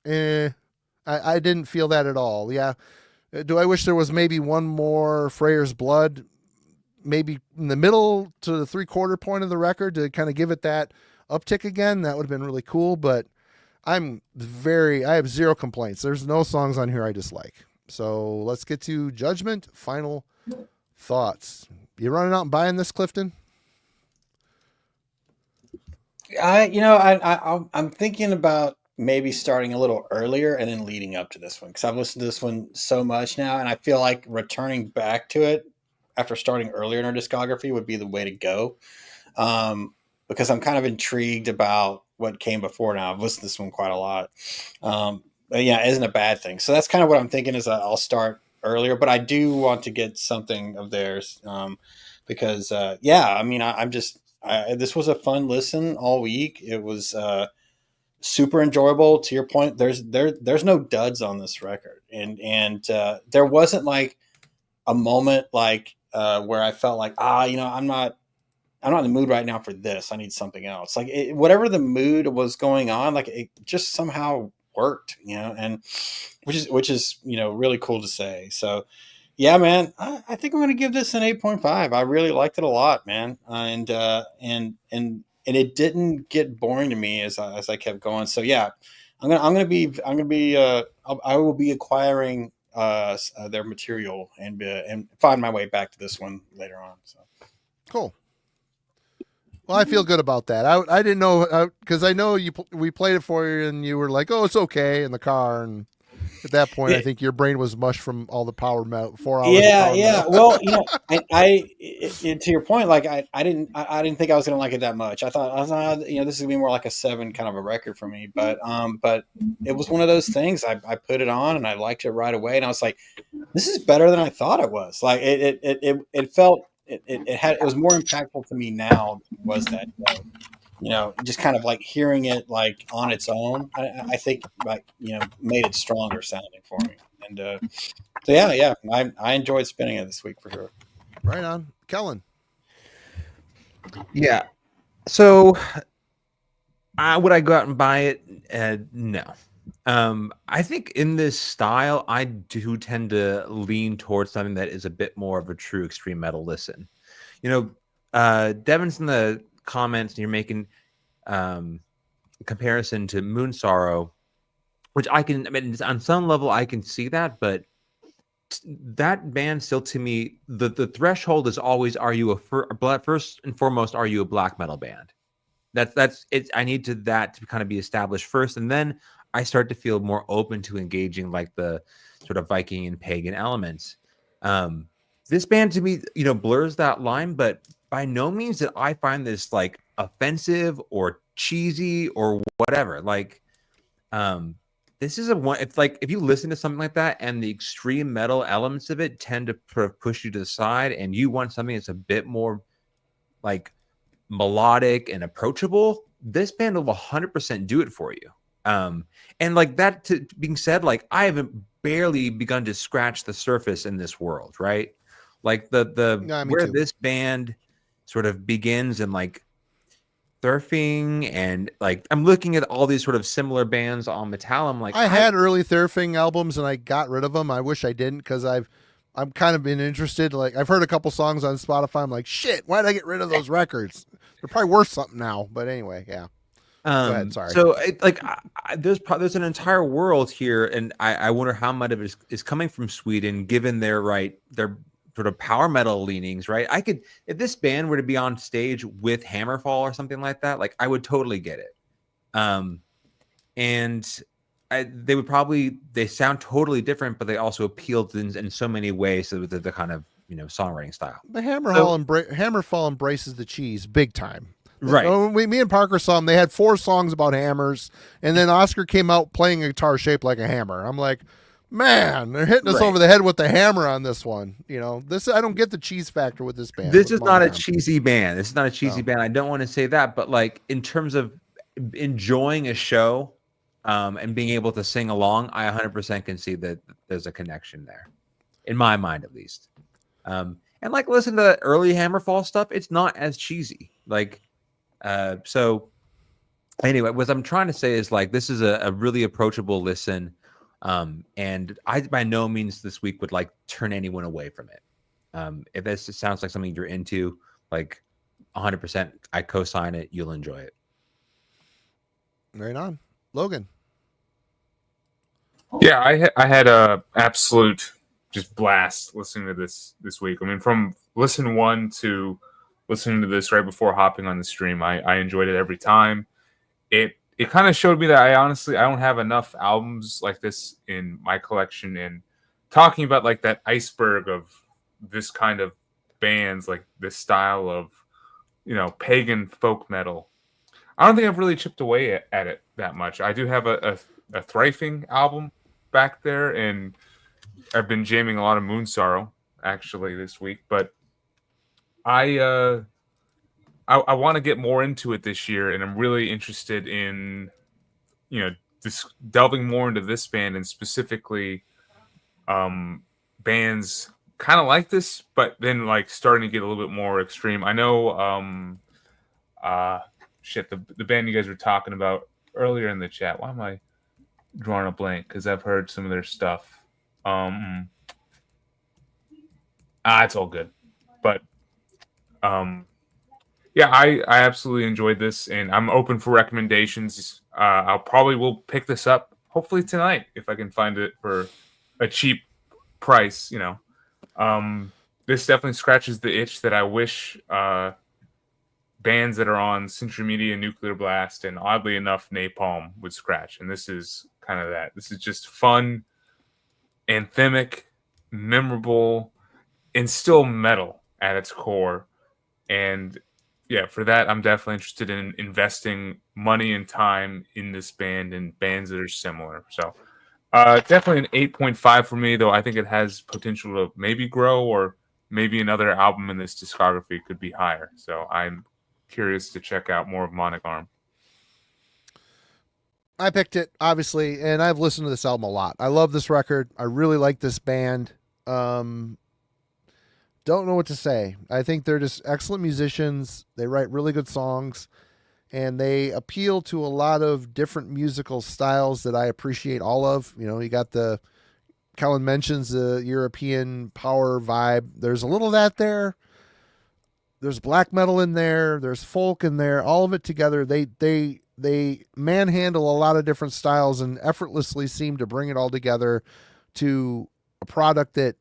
I didn't feel that at all. Yeah. Do I wish there was maybe one more Freyr's Blood, maybe in the middle to the 3/4 point of the record to kind of give it that uptick again? That would have been really cool, but I have 0 complaints. There's no songs on here I dislike. So let's get to Judgment. Final thoughts. You running out and buying this, Clifton? I'm thinking about maybe starting a little earlier and then leading up to this one, because I've listened to this one so much now, and I feel like returning back to it after starting earlier in our discography would be the way to go, because I'm kind of intrigued about what came before now. I've listened to this one quite a lot, but yeah, it isn't a bad thing. So that's kind of what I'm thinking, is I'll start earlier, but I do want to get something of theirs, because this was a fun listen all week. It was super enjoyable. To your point, there's no duds on this record, and there wasn't like a moment like where I felt like I'm not in the mood right now for this. I need something else. Like whatever the mood was going on, like it just somehow worked, and which is really cool to say. So yeah, man, I think I'm going to give this an 8.5. I really liked it a lot, man, and it didn't get boring to me as I kept going. So yeah, I will be acquiring their material and find my way back to this one later on. So cool. Well, I feel good about that. I didn't know, because I know we played it for you and you were like, "Oh, it's okay" in the car, and at that point, I think your brain was mush from all the power metal. 4 hours. Yeah. Well, to your point, like I didn't think I was going to like it that much. I thought this is gonna be more like a 7 kind of a record for me. But it was one of those things. I put it on and I liked it right away, and I was like, this is better than I thought it was. Like it felt it was more impactful to me now than it was that day. Just kind of like hearing it like on its own, I think like, made it stronger sounding for me. And so yeah, I enjoyed spinning it this week for sure. Right on. Kellen. Yeah. So would I go out and buy it? No. I think in this style, I do tend to lean towards something that is a bit more of a true extreme metal listen. Devin's in the comments, and you're making comparison to Moon Sorrow, which on some level I can see that, but that band still, to me, the threshold is always, first and foremost, are you a black metal band? That's it. I need that to kind of be established first, and then I start to feel more open to engaging like the sort of Viking and pagan elements. This band to me, blurs that line, but by no means did I find this like offensive or cheesy or whatever. Like, this is it's like, if you listen to something like that and the extreme metal elements of it tend to push you to the side, and you want something that's a bit more like melodic and approachable, this band will 100% do it for you. And like that being said, like I haven't barely begun to scratch the surface in this world, right? Like where this band sort of begins, and like Thurfing, and like I'm looking at all these sort of similar bands on Metallum. Like I had early Thurfing albums and I got rid of them. I wish I didn't, because I'm kind of been interested. Like I've heard a couple songs on Spotify. I'm like, shit, why did I get rid of those records? They're probably worth something now. But anyway, yeah. ahead, sorry. So there's an entire world here, and I wonder how much of it is coming from Sweden, given their sort of power metal leanings, right? If this band were to be on stage with Hammerfall or something like that, like I would totally get it. And they sound totally different, but they also appeal to in so many ways to the kind of songwriting style. The Hammerfall embraces the cheese big time. Right. Me and Parker saw them. They had 4 songs about hammers, and then Oscar came out playing a guitar shaped like a hammer. I'm like, man, they're hitting us over the head with the hammer on this one. I don't get the cheese factor with this band. This is not a cheesy band. This is not a cheesy band. I don't want to say that, but like in terms of enjoying a show and being able to sing along, I 100% can see that there's a connection there, in my mind at least. And like listen to the early Hammerfall stuff, it's not as cheesy. Like. So anyway, what I'm trying to say is like this is a really approachable listen, and I by no means this week would like turn anyone away from it. If this sounds like something you're into, like 100%, I co-sign it. You'll enjoy it. Right on, Logan. Yeah, I had a absolute just blast listening to this week. I mean, from listen 1 to listening to this right before hopping on the stream, I enjoyed it every time. It kind of showed me that I don't have enough albums like this in my collection. And talking about like that iceberg of this kind of bands, like this style of pagan folk metal, I don't think I've really chipped away at it that much. I do have a Thriving album back there, and I've been jamming a lot of Moon Sorrow actually this week, but I want to get more into it this year, and I'm really interested in, delving more into this band and specifically bands kind of like this, but then like starting to get a little bit more extreme. I know, the band you guys were talking about earlier in the chat. Why am I drawing a blank? Because I've heard some of their stuff. It's all good, but. Yeah, I absolutely enjoyed this, and I'm open for recommendations. I'll probably will pick this up hopefully tonight if I can find it for a cheap price. This definitely scratches the itch that I wish bands that are on Century Media, Nuclear Blast, and oddly enough Napalm would scratch. And this is kind of that. This is just fun, anthemic, memorable, and still metal at its core. And yeah, for that, I'm definitely interested in investing money and time in this band and bands that are similar. So definitely an 8.5 for me, though I think it has potential to maybe grow, or maybe another album in this discography could be higher. So I'm curious to check out more of Månegarm. I picked it, obviously, and I've listened to this album a lot. I love this record. I really like this band. Don't know what to say. I think they're just excellent musicians. They write really good songs, and they appeal to a lot of different musical styles that I appreciate all of. You got Kellen mentions the European power vibe. There's a little of that there. There's black metal in there. There's folk in there. All of it together. They manhandle a lot of different styles and effortlessly seem to bring it all together to a product that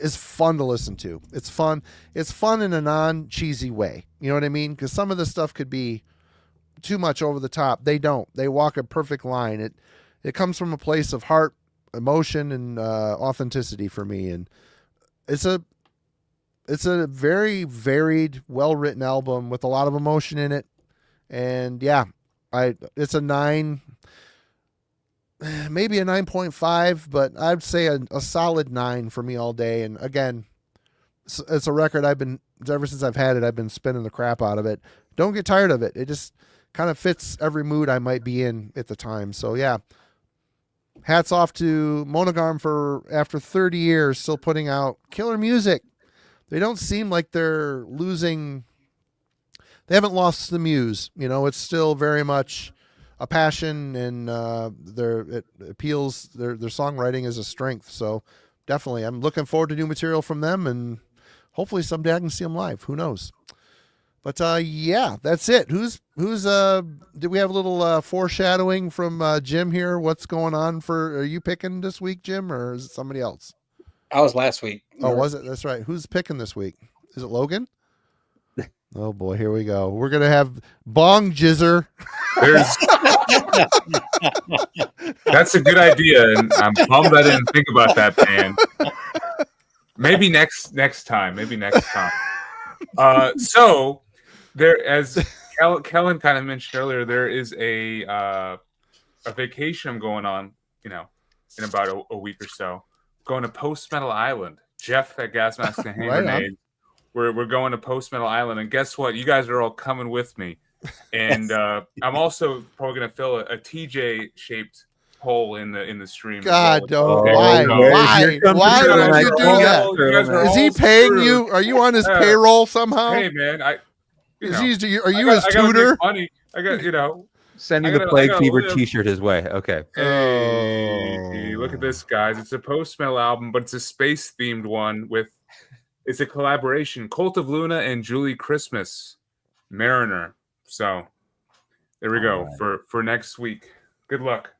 is fun to listen to. It's fun. It's fun in a non-cheesy way. You know what I mean? Because some of the stuff could be too much over the top. They don't. They walk a perfect line. It comes from a place of heart, emotion, and authenticity for me. And it's a very varied, well-written album with a lot of emotion in it. And yeah, it's a 9, maybe a 9.5, but I'd say a solid 9 for me all day. And again, it's a record ever since I've had it, I've been spinning the crap out of it. Don't get tired of it. It just kind of fits every mood I might be in at the time. So yeah, hats off to Månegarm for, after 30 years, still putting out killer music. They don't seem like they're losing. They haven't lost the muse. It's still very much a passion, and it appeals. Their songwriting is a strength. So definitely, I'm looking forward to new material from them, and hopefully someday I can see them live. Who knows? But yeah, that's it. Who's did we have a little foreshadowing from Jim here? What's going on are you picking this week, Jim, or is it somebody else? I was last week. Oh, was it? That's right. Who's picking this week? Is it Logan? Oh boy, here we go. We're gonna have Bong Jizzer. That's a good idea, and I'm bummed I didn't think about that, man. Maybe next time. Maybe next time. So there, as Kellen kind of mentioned earlier, there is a vacation I'm going on, in about a week or so. Going to Post Metal Island. Jeff at Gas Mask and Hand Grenade. We're going to Post Metal Island, and guess what? You guys are all coming with me, and I'm also probably going to fill a TJ shaped hole in the stream. God, well. Why would you do that? Is he paying you? Are you on his payroll somehow? Hey man, are you his tutor? Money. I got Sending the Plague Fever T-shirt his way. Okay. Hey, look at this, guys! It's a Post Metal album, but it's a space themed one with. It's a collaboration, Cult of Luna and Julie Christmas, Mariner. So there we go for next week. Good luck.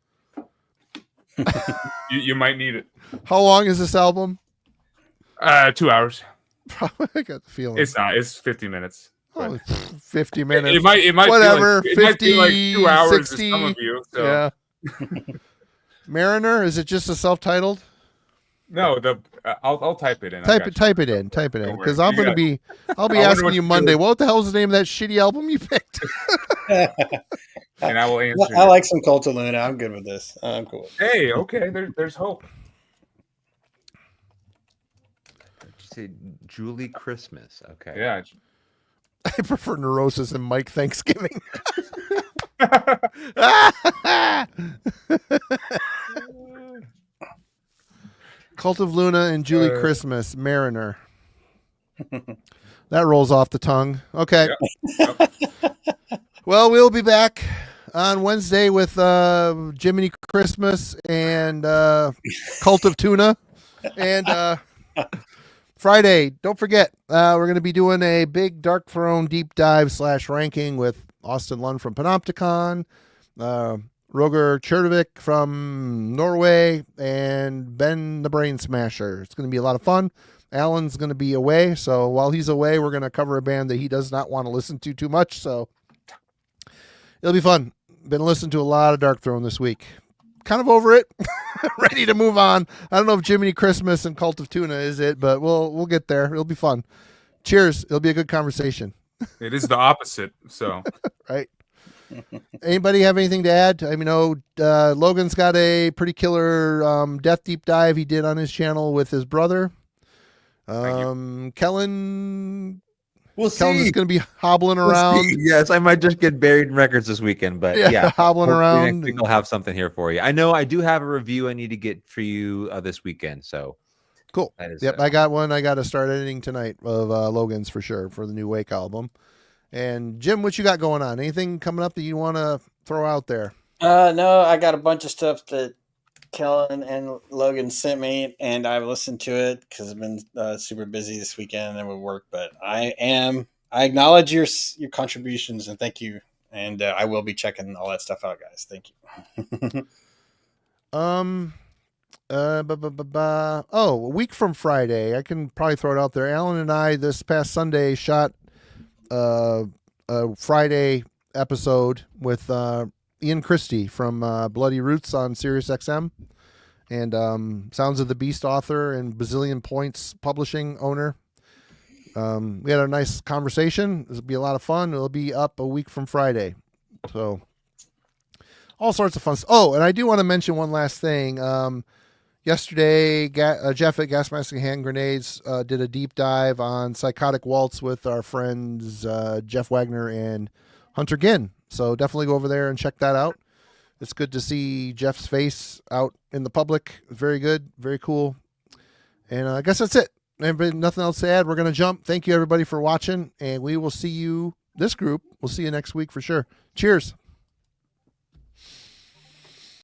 you might need it. How long is this album? 2 hours. Probably. I got the feeling It's not. It's 50 minutes. Oh, 50 minutes. It might whatever. Feel like, 50, might feel like 2 hours 60, to some of you. So. Yeah. Mariner. Is it just a self-titled? No, I'll type it in. Type it in, because I'll be asking you Monday. What the hell is the name of that shitty album you picked? And I will answer. I like some Cult of Luna. I'm good with this. I'm cool. Hey, okay. There's hope. Did you say Julie Christmas? Okay. Yeah. I prefer Neurosis and Mike Thanksgiving. Cult of Luna and Julie Christmas, Mariner. That rolls off the tongue. Okay. Yep. Well, we'll be back on Wednesday with Jiminy Christmas and Cult of Tuna. And Friday, don't forget, we're going to be doing a big Dark Throne deep dive / ranking with Austin Lund from Panopticon, Roger Chervik from Norway, and Ben the Brain Smasher. It's going to be a lot of fun. Alan's going to be away, so while he's away, we're going to cover a band that he does not want to listen to too much, so it'll be fun. Been listening to a lot of Dark Throne this week. Kind of over it. Ready to move on. I don't know if Jiminy Christmas and Cult of Tuna is it, but we'll get there. It'll be fun. Cheers. It'll be a good conversation. It is the opposite, so. Right. Anybody have anything to add? I mean, Logan's got a pretty killer death deep dive he did on his channel with his brother. Kellen. Kellen's going to be hobbling around. Yes, I might just get buried in records this weekend, but yeah, hobbling around. Next week I'll have something here for you. I know I do have a review I need to get for you this weekend. So cool. Yep, I got one. I got to start editing tonight of Logan's for sure for the new Wake album. And Jim, what you got going on? Anything coming up that you want to throw out there? No, I got a bunch of stuff that Kellen and Logan sent me, and I've listened to it because I've been super busy this weekend and with work. But I acknowledge your contributions and thank you. And I will be checking all that stuff out, guys. Thank you. A week from Friday, I can probably throw it out there. Alan and I this past Sunday shot a Friday episode with Ian Christie from Bloody Roots on Sirius XM, and Sounds of the Beast author and Bazillion Points publishing owner. We had a nice conversation. It'll be a lot of fun. It'll be up a week from Friday. So all sorts of fun stuff. Oh, and I do want to mention one last thing. Yesterday, Jeff at Gas Mask and Hand Grenades did a deep dive on Psychotic Waltz with our friends Jeff Wagner and Hunter Ginn. So definitely go over there and check that out. It's good to see Jeff's face out in the public. Very good. Very cool. And I guess that's it. Anybody, nothing else to add. We're going to jump. Thank you, everybody, for watching. And we will see you, this group, we'll see you next week for sure. Cheers.